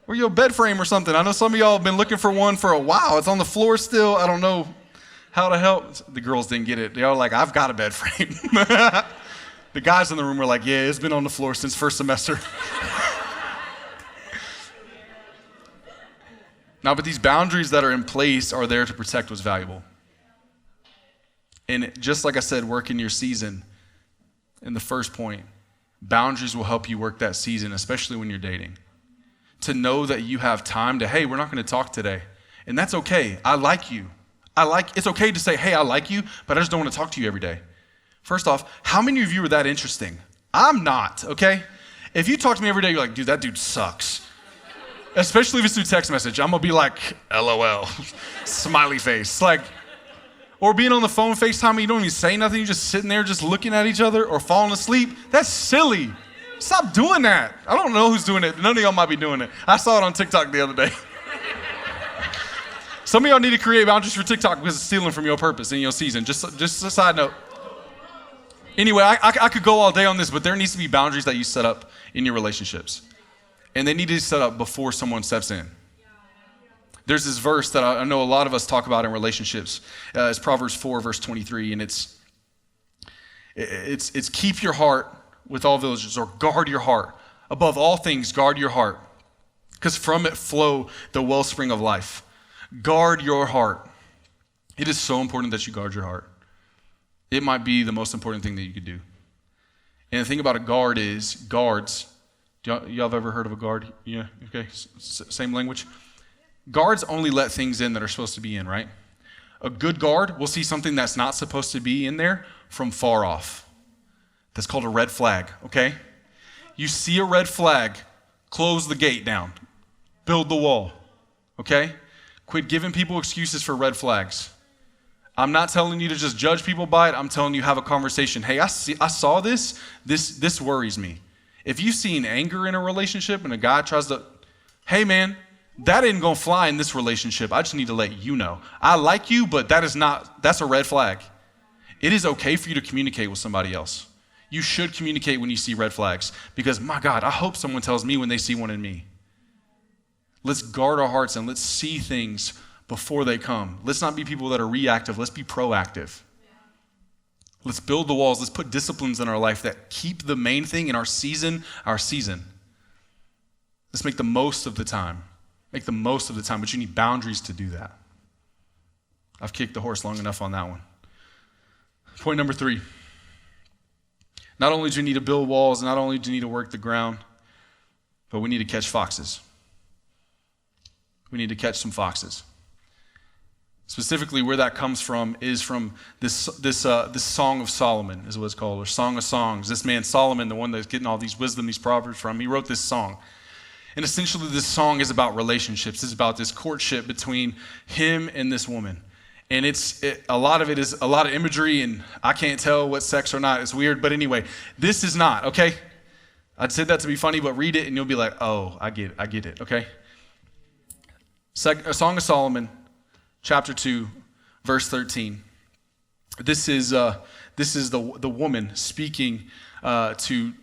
Or your bed frame or something. I know some of y'all have been looking for one for a while. It's on the floor still. I don't know how to help. The girls didn't get it. They all like, I've got a bed frame. The guys in the room were like, yeah, it's been on the floor since first semester. Now, but these boundaries that are in place are there to protect what's valuable. And just like I said, work in your season. In the first point, boundaries will help you work that season, especially when you're dating. To know that you have time to, hey, we're not going to talk today. And that's okay. I like you. It's okay to say, hey, I like you, but I just don't want to talk to you every day. First off, how many of you are that interesting? I'm not, okay? If you talk to me every day, you're like, dude, that dude sucks. Especially if it's through text message. I'm going to be like, LOL, smiley face. Like, or being on the phone, FaceTime, and you don't even say nothing. You're just sitting there just looking at each other or falling asleep. That's silly. Stop doing that. I don't know who's doing it. None of y'all might be doing it. I saw it on TikTok the other day. Some of y'all need to create boundaries for TikTok because it's stealing from your purpose in your season. Just a side note. Anyway, I could go all day on this, but there needs to be boundaries that you set up in your relationships. And they need to be set up before someone steps in. There's this verse that I know a lot of us talk about in relationships. It's Proverbs 4, verse 23, and it's keep your heart with all diligence, or guard your heart. Above all things, guard your heart, because from it flow the wellspring of life. Guard your heart. It is so important that you guard your heart. It might be the most important thing that you could do. And the thing about a guard is, guards, y'all have ever heard of a guard? Yeah, okay, same language. Guards only let things in that are supposed to be in, right? A good guard will see something that's not supposed to be in there from far off. That's called a red flag, okay? You see a red flag, close the gate down. Build the wall, okay? Quit giving people excuses for red flags. I'm not telling you to just judge people by it. I'm telling you have a conversation. Hey, I saw this. This worries me. If you've seen anger in a relationship and a guy tries to, hey man, that ain't gonna fly in this relationship. I just need to let you know. I like you, but that's a red flag. It is okay for you to communicate with somebody else. You should communicate when you see red flags because, my God, I hope someone tells me when they see one in me. Let's guard our hearts and let's see things before they come. Let's not be people that are reactive. Let's be proactive. Let's build the walls. Let's put disciplines in our life that keep the main thing in our season. Let's make the most of the time. Make the most of the time, but you need boundaries to do that. I've kicked the horse long enough on that one. Point number 3. Not only do you need to build walls, not only do you need to work the ground, but we need to catch foxes. We need to catch some foxes. Specifically, where that comes from is from this Song of Solomon, is what it's called, or Song of Songs. This man Solomon, the one that's getting all these wisdom, these proverbs from, he wrote this song. And essentially, this song is about relationships. It's about this courtship between him and this woman. And a lot of it is a lot of imagery, and I can't tell what's sex or not. It's weird, but anyway, this is not, okay? I'd said that to be funny, but read it, and you'll be like, oh, I get it, okay? A Song of Solomon, chapter 2, verse 13. This is the woman speaking to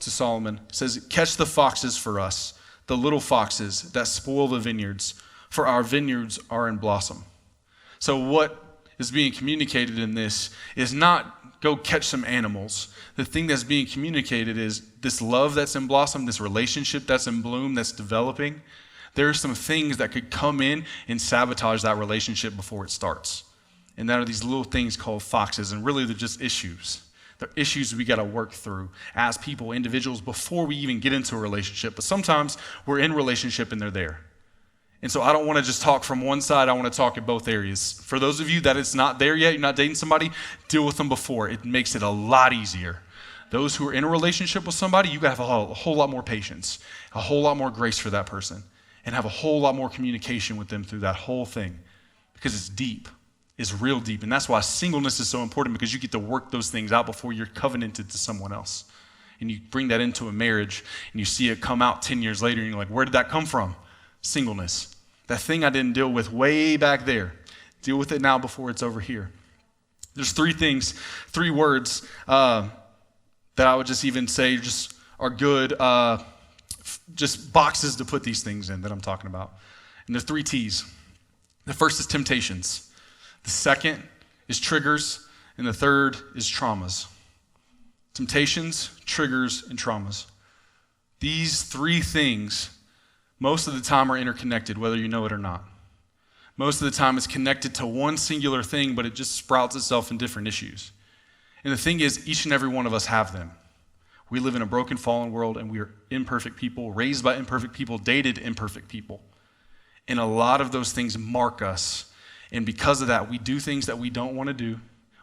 Solomon. It says, catch the foxes for us, the little foxes that spoil the vineyards, for our vineyards are in blossom. So what is being communicated in this is not go catch some animals. The thing that's being communicated is this love that's in blossom, this relationship that's in bloom, that's developing. There are some things that could come in and sabotage that relationship before it starts. And that are these little things called foxes, and really they're just issues. They're issues we got to work through as people, individuals, before we even get into a relationship. But sometimes we're in a relationship and they're there. And so I don't want to just talk from one side, I want to talk in both areas. For those of you that it's not there yet, you're not dating somebody, deal with them before. It makes it a lot easier. Those who are in a relationship with somebody, you got to have a whole lot more patience, a whole lot more grace for that person, and have a whole lot more communication with them through that whole thing, because it's deep. Is real deep. And that's why singleness is so important, because you get to work those things out before you're covenanted to someone else. And you bring that into a marriage and you see it come out 10 years later and you're like, where did that come from? Singleness. That thing I didn't deal with way back there. Deal with it now before it's over here. There's three words that I would just even say just are good, just boxes to put these things in that I'm talking about. And there's 3 T's. The first is temptations. The second is triggers, and the third is traumas. Temptations, triggers, and traumas. These 3 things, most of the time, are interconnected, whether you know it or not. Most of the time, it's connected to one singular thing, but it just sprouts itself in different issues. And the thing is, each and every one of us have them. We live in a broken, fallen world, and we are imperfect people, raised by imperfect people, dated imperfect people. And a lot of those things mark us. And because of that, we do things that we don't want to do.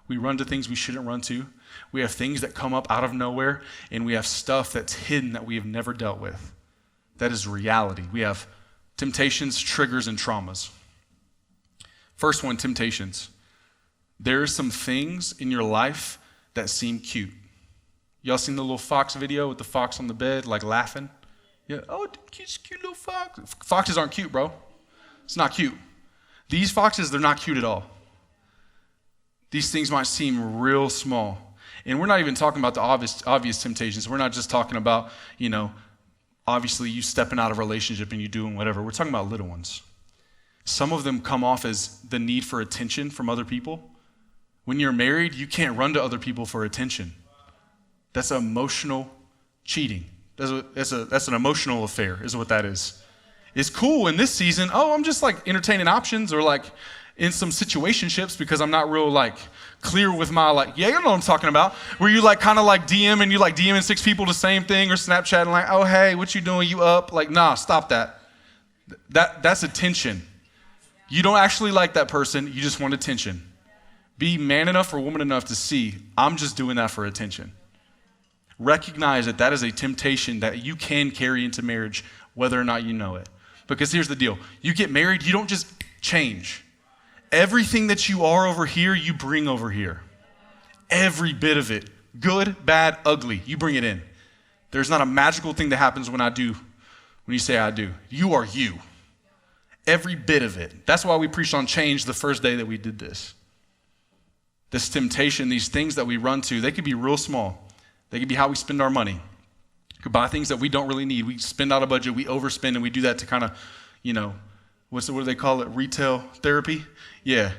We run to things we shouldn't run to. We have things that come up out of nowhere, and we have stuff that's hidden that we have never dealt with. That is reality. We have temptations, triggers, and traumas. First one, temptations. There are some things in your life that seem cute. Y'all seen the little fox video with the fox on the bed, like laughing? Yeah, oh, cute little fox. Foxes aren't cute, bro. It's not cute. These foxes, they're not cute at all. These things might seem real small. And we're not even talking about the obvious temptations. We're not just talking about, obviously you stepping out of a relationship and you doing whatever. We're talking about little ones. Some of them come off as the need for attention from other people. When you're married, you can't run to other people for attention. That's emotional cheating. That's an emotional affair, is what that is. It's cool in this season. Oh, I'm just like entertaining options, or like in some situationships because I'm not real like clear with my you know what I'm talking about. Where you like kind of like DM and you like DMing 6 people the same thing, or Snapchatting like, oh hey, what you doing? You up? Like, nah, stop that. That's attention. You don't actually like that person. You just want attention. Be man enough or woman enough to see, I'm just doing that for attention. Recognize that that is a temptation that you can carry into marriage, whether or not you know it. Because here's the deal. You get married, you don't just change. Everything that you are over here, you bring over here. Every bit of it. Good, bad, ugly. You bring it in. There's not a magical thing that happens when you say I do. You are you. Every bit of it. That's why we preached on change the first day that we did this. This temptation, these things that we run to, they could be real small. They could be how we spend our money. We could buy things that we don't really need. We spend out a budget, we overspend, and we do that to kind of, what do they call it? Retail therapy? Yeah.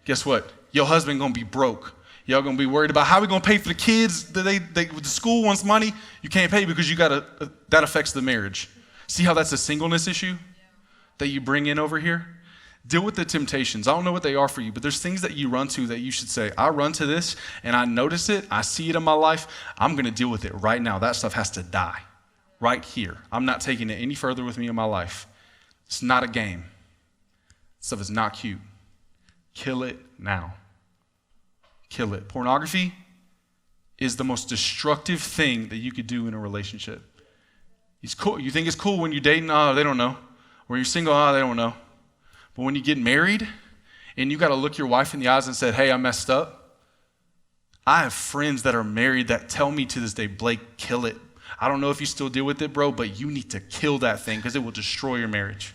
Guess what? Your husband gonna be broke. Y'all gonna be worried about how we gonna pay for the kids. The school wants money. You can't pay because that affects the marriage. See how that's a singleness issue that you bring in over here? Deal with the temptations. I don't know what they are for you, but there's things that you run to that you should say, I run to this and I notice it. I see it in my life. I'm going to deal with it right now. That stuff has to die right here. I'm not taking it any further with me in my life. It's not a game. Stuff is not cute. Kill it now. Kill it. Pornography is the most destructive thing that you could do in a relationship. It's cool. You think it's cool when you're dating? Oh, they don't know. When you're single, oh, they don't know. But when you get married and you got to look your wife in the eyes and say, hey, I messed up. I have friends that are married that tell me to this day, Blake, kill it. I don't know if you still deal with it, bro, but you need to kill that thing because it will destroy your marriage.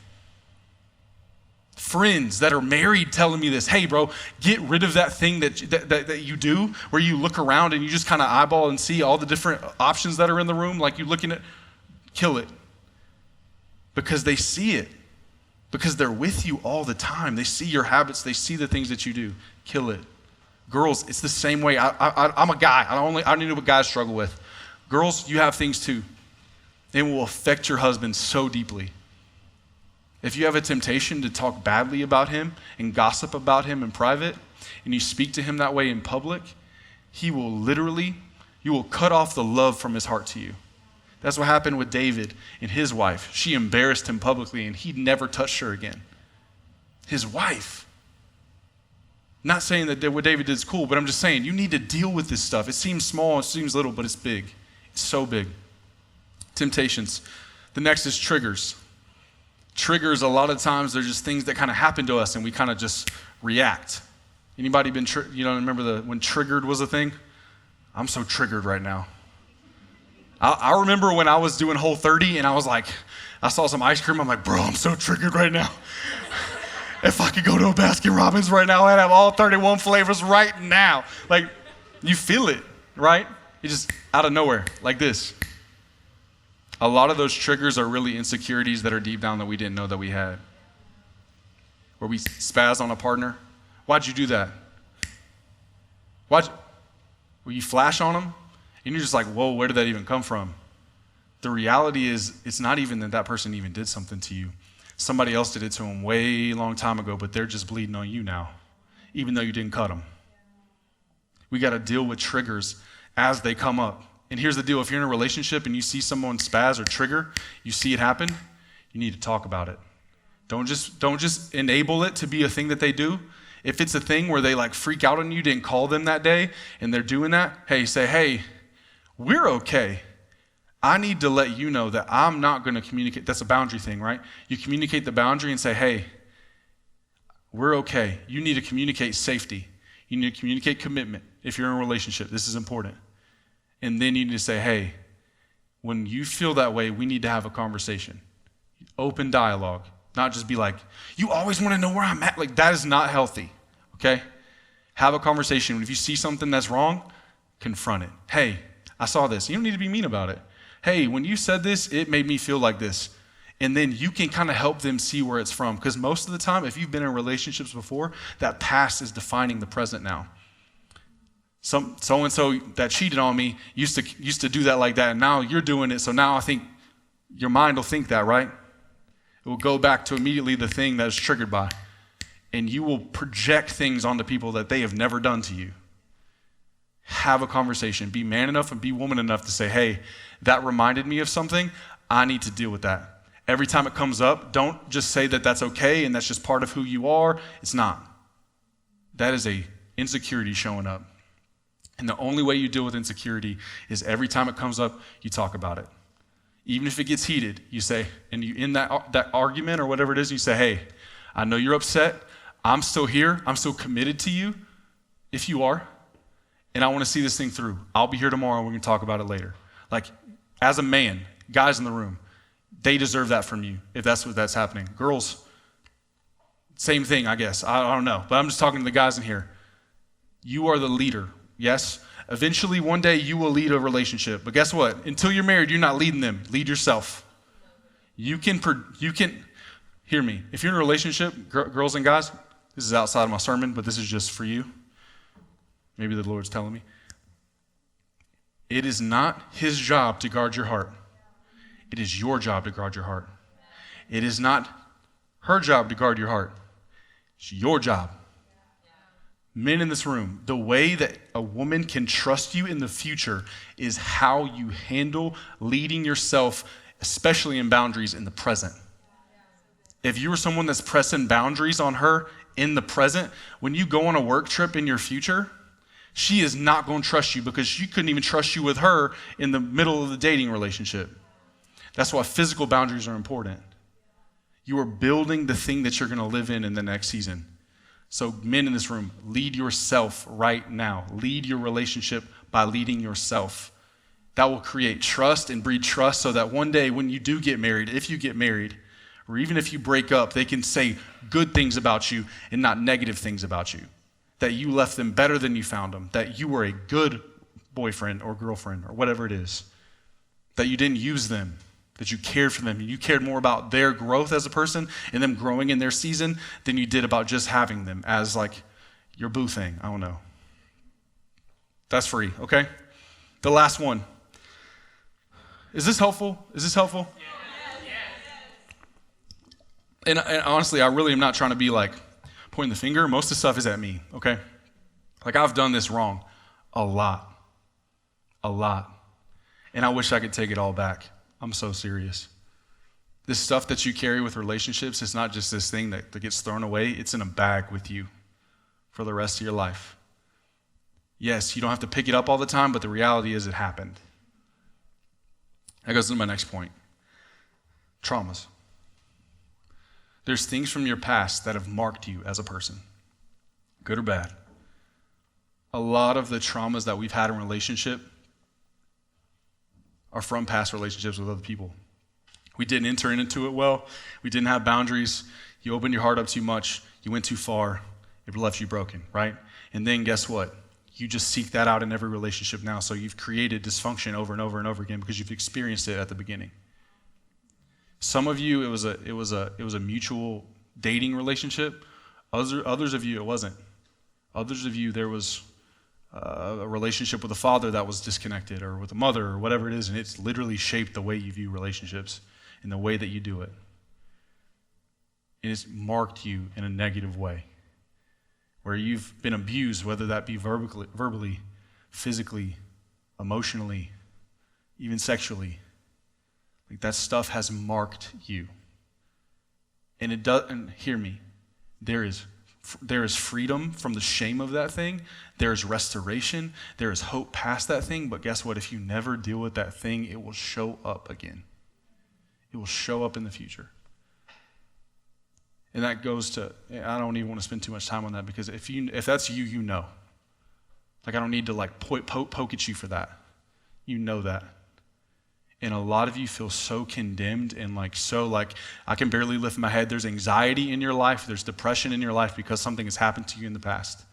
Friends that are married telling me this, hey, bro, get rid of that thing that you do where you look around and you just kind of eyeball and see all the different options that are in the room, like you're looking at, kill it. Because they see it. Because they're with you all the time. They see your habits. They see the things that you do. Kill it. Girls, it's the same way. I'm a guy. I only know what guys struggle with. Girls, you have things too. It will affect your husband so deeply. If you have a temptation to talk badly about him and gossip about him in private, and you speak to him that way in public, you will cut off the love from his heart to you. That's what happened with David and his wife. She embarrassed him publicly, and he never touched her again. His wife. Not saying that what David did is cool, but I'm just saying you need to deal with this stuff. It seems small, it seems little, but it's big. It's so big. Temptations. The next is triggers. Triggers, a lot of times, they're just things that kind of happen to us and we kind of just react. Anybody been, remember when triggered was a thing? I'm so triggered right now. I remember when I was doing Whole30 and I was like, I saw some ice cream. I'm like, bro, I'm so triggered right now. If I could go to a Baskin Robbins right now, I'd have all 31 flavors right now. Like, you feel it, right? It just out of nowhere, like this. A lot of those triggers are really insecurities that are deep down that we didn't know that we had. Where we spaz on a partner. Why'd you do that? Will you flash on them? And you're just like, whoa, where did that even come from? The reality is, it's not even that person even did something to you. Somebody else did it to them way long time ago, but they're just bleeding on you now, even though you didn't cut them. We got to deal with triggers as they come up. And here's the deal. If you're in a relationship and you see someone spaz or trigger, you see it happen, you need to talk about it. Don't just enable it to be a thing that they do. If it's a thing where they like freak out on you, didn't call them that day, and they're doing that, hey, we're okay. I need to let you know that I'm not going to communicate. That's a boundary thing, right? You communicate the boundary and say, hey, we're okay. You need to communicate safety. You need to communicate commitment. If you're in a relationship, this is important. And then you need to say, hey, when you feel that way, we need to have a conversation. Open dialogue. Not just be like, you always want to know where I'm at. Like, that is not healthy, okay? Have a conversation. If you see something that's wrong, confront it. Hey, I saw this. You don't need to be mean about it. Hey, when you said this, it made me feel like this. And then you can kind of help them see where it's from. Because most of the time, if you've been in relationships before, that past is defining the present now. So-and-so that cheated on me used to do that like that, and now you're doing it, so now I think your mind will think that, right? It will go back to immediately the thing that is triggered by. And you will project things onto people that they have never done to you. Have a conversation. Be man enough and be woman enough to say, hey, that reminded me of something. I need to deal with that. Every time it comes up, don't just say that that's okay and that's just part of who you are. It's not. That is a insecurity showing up. And the only way you deal with insecurity is every time it comes up, you talk about it. Even if it gets heated, you say, and you in that argument or whatever it is, you say, hey, I know you're upset. I'm still here. I'm still committed to you, if you are. And I want to see this thing through. I'll be here tomorrow and we can talk about it later. Like, as a man, guys in the room, they deserve that from you, if that's happening. Girls, same thing, I guess. I don't know. But I'm just talking to the guys in here. You are the leader. Yes, eventually one day you will lead a relationship. But guess what? Until you're married, you're not leading them. Lead yourself. You can hear me. If you're in a relationship, girls and guys, this is outside of my sermon, but this is just for you. Maybe the Lord's telling me. It is not his job to guard your heart. It is your job to guard your heart. It is not her job to guard your heart. It's your job. Men in this room, the way that a woman can trust you in the future is how you handle leading yourself, especially in boundaries in the present. If you are someone that's pressing boundaries on her in the present, when you go on a work trip in your future, she is not going to trust you because she couldn't even trust you with her in the middle of the dating relationship. That's why physical boundaries are important. You are building the thing that you're going to live in the next season. So men in this room, lead yourself right now. Lead your relationship by leading yourself. That will create trust and breed trust so that one day when you do get married, if you get married, or even if you break up, they can say good things about you and not negative things about you. That you left them better than you found them. That you were a good boyfriend or girlfriend or whatever it is. That you didn't use them. That you cared for them. You cared more about their growth as a person and them growing in their season than you did about just having them as like your boo thing. I don't know. That's free, okay? The last one. Is this helpful? Is this helpful? And honestly, I really am not trying to be like pointing the finger. Most of the stuff is at me, okay? Like I've done this wrong a lot. And I wish I could take it all back. I'm so serious. This stuff that you carry with relationships, it's not just this thing that gets thrown away. It's in a bag with you for the rest of your life. Yes, you don't have to pick it up all the time, but the reality is it happened. That goes to my next point. Traumas. There's things from your past that have marked you as a person, good or bad. A lot of the traumas that we've had in relationship are from past relationships with other people. We didn't enter into it well. We didn't have boundaries. You opened your heart up too much. You went too far. It left you broken, right? And then guess what? You just seek that out in every relationship now. So you've created dysfunction over and over and over again because you've experienced it at the beginning. Some of you, it was a mutual dating relationship. Others of you, it wasn't. Others of you, there was a relationship with a father that was disconnected, or with a mother, or whatever it is, and it's literally shaped the way you view relationships and the way that you do it. And it's marked you in a negative way, where you've been abused, whether that be verbally, physically, emotionally, even sexually. Like that stuff has marked you. And it does, and hear me, there is freedom from the shame of that thing. There is restoration. There is hope past that thing. But guess what? If you never deal with that thing, it will show up again. It will show up in the future. And that goes to, I don't even want to spend too much time on that, because if that's you, you know. Like I don't need to like poke at you for that. You know that. And a lot of you feel so condemned and so I can barely lift my head. There's anxiety in your life. There's depression in your life because something has happened to you in the past.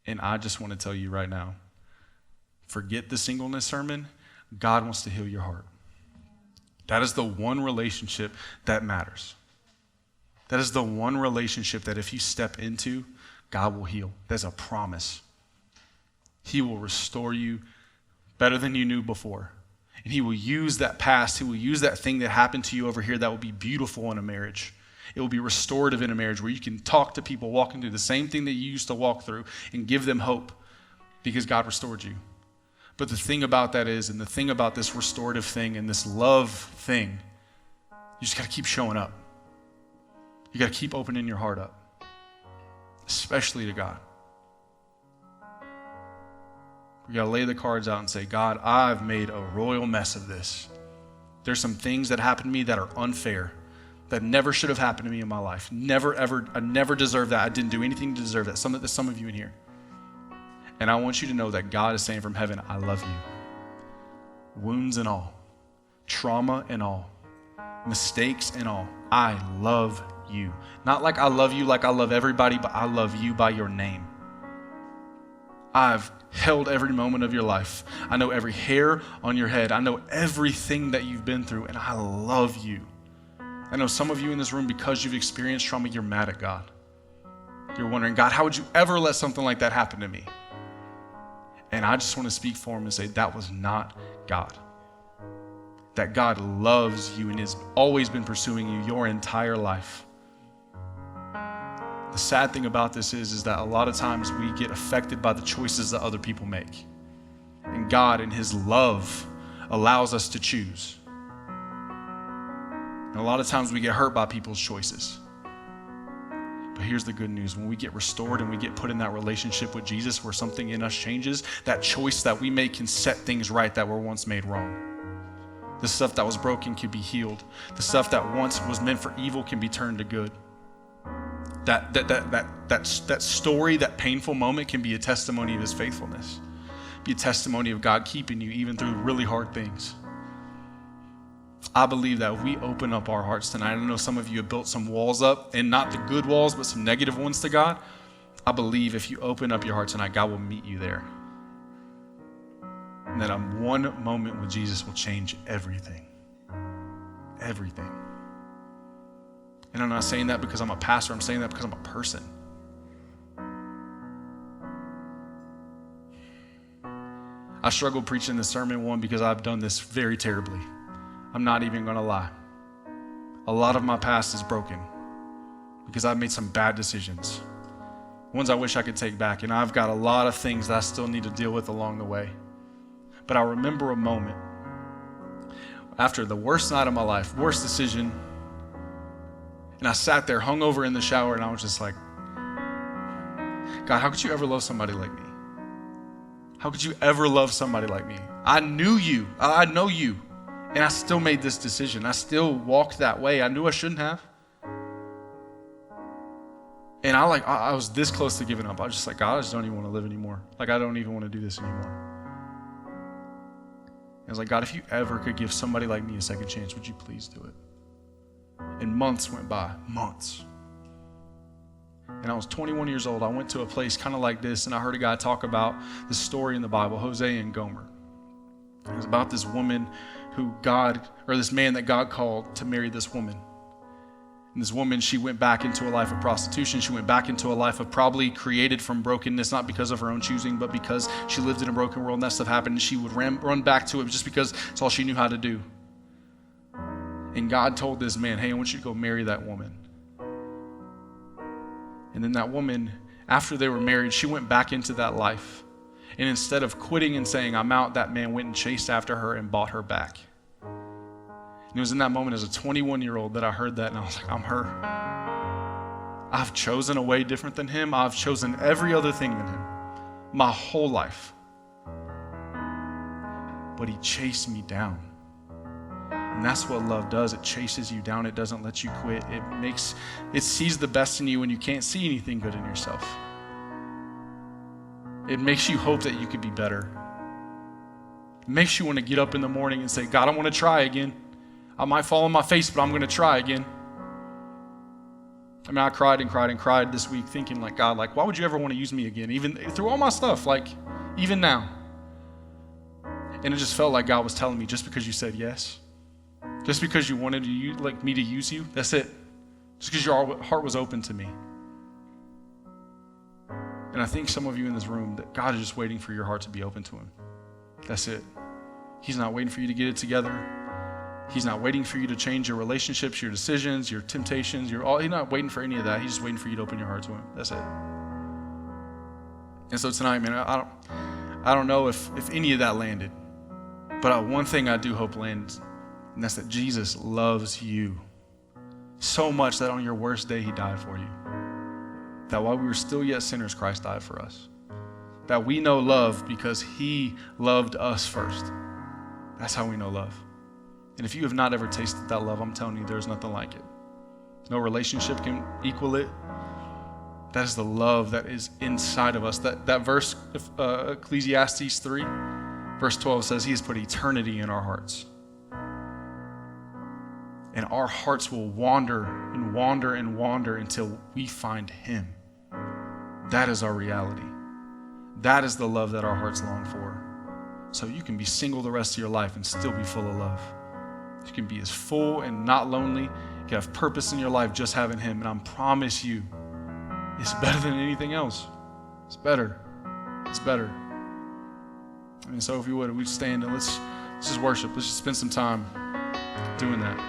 And I just want to tell you right now, forget the singleness sermon. God wants to heal your heart. That is the one relationship that matters. That is the one relationship that if you step into, God will heal. That's a promise. He will restore you better than you knew before. And he will use that past, he will use that thing that happened to you over here that will be beautiful in a marriage. It will be restorative in a marriage where you can talk to people walking through the same thing that you used to walk through and give them hope because God restored you. But the thing about that is, and the thing about this restorative thing and this love thing, you just got to keep showing up. You got to keep opening your heart up, especially to God. We got to lay the cards out and say, God, I've made a royal mess of this. There's some things that happened to me that are unfair, that never should have happened to me in my life. Never, ever, I never deserved that. I didn't do anything to deserve that. Some of you in here. And I want you to know that God is saying from heaven, I love you. Wounds and all, trauma and all, mistakes and all, I love you. Not like I love you like I love everybody, but I love you by your name. I've held every moment of your life. I know every hair on your head. I know everything that you've been through, and I love you. I know some of you in this room, because you've experienced trauma, you're mad at God. You're wondering, God, how would you ever let something like that happen to me? And I just want to speak for him and say, that was not God. That God loves you and has always been pursuing you your entire life. The sad thing about this is that a lot of times we get affected by the choices that other people make. And God, in his love, allows us to choose. And a lot of times we get hurt by people's choices. But here's the good news. When we get restored and we get put in that relationship with Jesus where something in us changes, that choice that we make can set things right that were once made wrong. The stuff that was broken can be healed. The stuff that once was meant for evil can be turned to good. That story, that painful moment can be a testimony of his faithfulness. Be a testimony of God keeping you even through really hard things. I believe that if we open up our hearts tonight, I know some of you have built some walls up, and not the good walls, but some negative ones to God. I believe if you open up your heart tonight, God will meet you there. And that one moment with Jesus will change everything. Everything. And I'm not saying that because I'm a pastor. I'm saying that because I'm a person. I struggle preaching this sermon, one, because I've done this very terribly. I'm not even going to lie. A lot of my past is broken because I've made some bad decisions, ones I wish I could take back, and I've got a lot of things that I still need to deal with along the way. But I remember a moment after the worst night of my life, worst decision, and I sat there hungover in the shower, and I was just like, God, how could you ever love somebody like me? How could you ever love somebody like me? I knew you, I know you, and I still made this decision. I still walked that way. I knew I shouldn't have. And I was this close to giving up. I was just like, God, I just don't even want to live anymore. Like, I don't even want to do this anymore. I was like, God, if you ever could give somebody like me a second chance, would you please do it? And months went by, months. And I was 21 years old. I went to a place kind of like this, and I heard a guy talk about this story in the Bible, Hosea and Gomer. It was about this woman this man that God called to marry this woman. And this woman, she went back into a life of prostitution. She went back into a life of probably created from brokenness, not because of her own choosing, but because she lived in a broken world and that stuff happened, and she would run back to it just because it's all she knew how to do. And God told this man, hey, I want you to go marry that woman. And then that woman, after they were married, she went back into that life. And instead of quitting and saying, I'm out, that man went and chased after her and bought her back. And it was in that moment as a 21-year-old that I heard that, and I was like, I'm her. I've chosen a way different than him. I've chosen every other thing than him my whole life. But he chased me down. And that's what love does. It chases you down. It doesn't let you quit. It sees the best in you when you can't see anything good in yourself. It makes you hope that you could be better. It makes you want to get up in the morning and say, God, I want to try again. I might fall on my face, but I'm going to try again. I mean, I cried and cried and cried this week thinking like, God, like, why would you ever want to use me again? Even through all my stuff, like, even now. And it just felt like God was telling me, just because you said yes, just because you wanted me to use you, that's it. Just because your heart was open to me. And I think some of you in this room, that God is just waiting for your heart to be open to him. That's it. He's not waiting for you to get it together. He's not waiting for you to change your relationships, your decisions, your temptations. He's not waiting for any of that. He's just waiting for you to open your heart to him. That's it. And so tonight, man, I don't know if any of that landed, but one thing I do hope lands, and that's that Jesus loves you so much that on your worst day, he died for you. That while we were still yet sinners, Christ died for us. That we know love because he loved us first. That's how we know love. And if you have not ever tasted that love, I'm telling you, there's nothing like it. No relationship can equal it. That is the love that is inside of us. That verse, Ecclesiastes 3, verse 12 says, he has put eternity in our hearts. And our hearts will wander and wander and wander until we find him. That is our reality. That is the love that our hearts long for. So you can be single the rest of your life and still be full of love. You can be as full and not lonely. You can have purpose in your life just having him. And I promise you, it's better than anything else. It's better. It's better. And so if you would, we stand and let's just worship. Let's just spend some time doing that.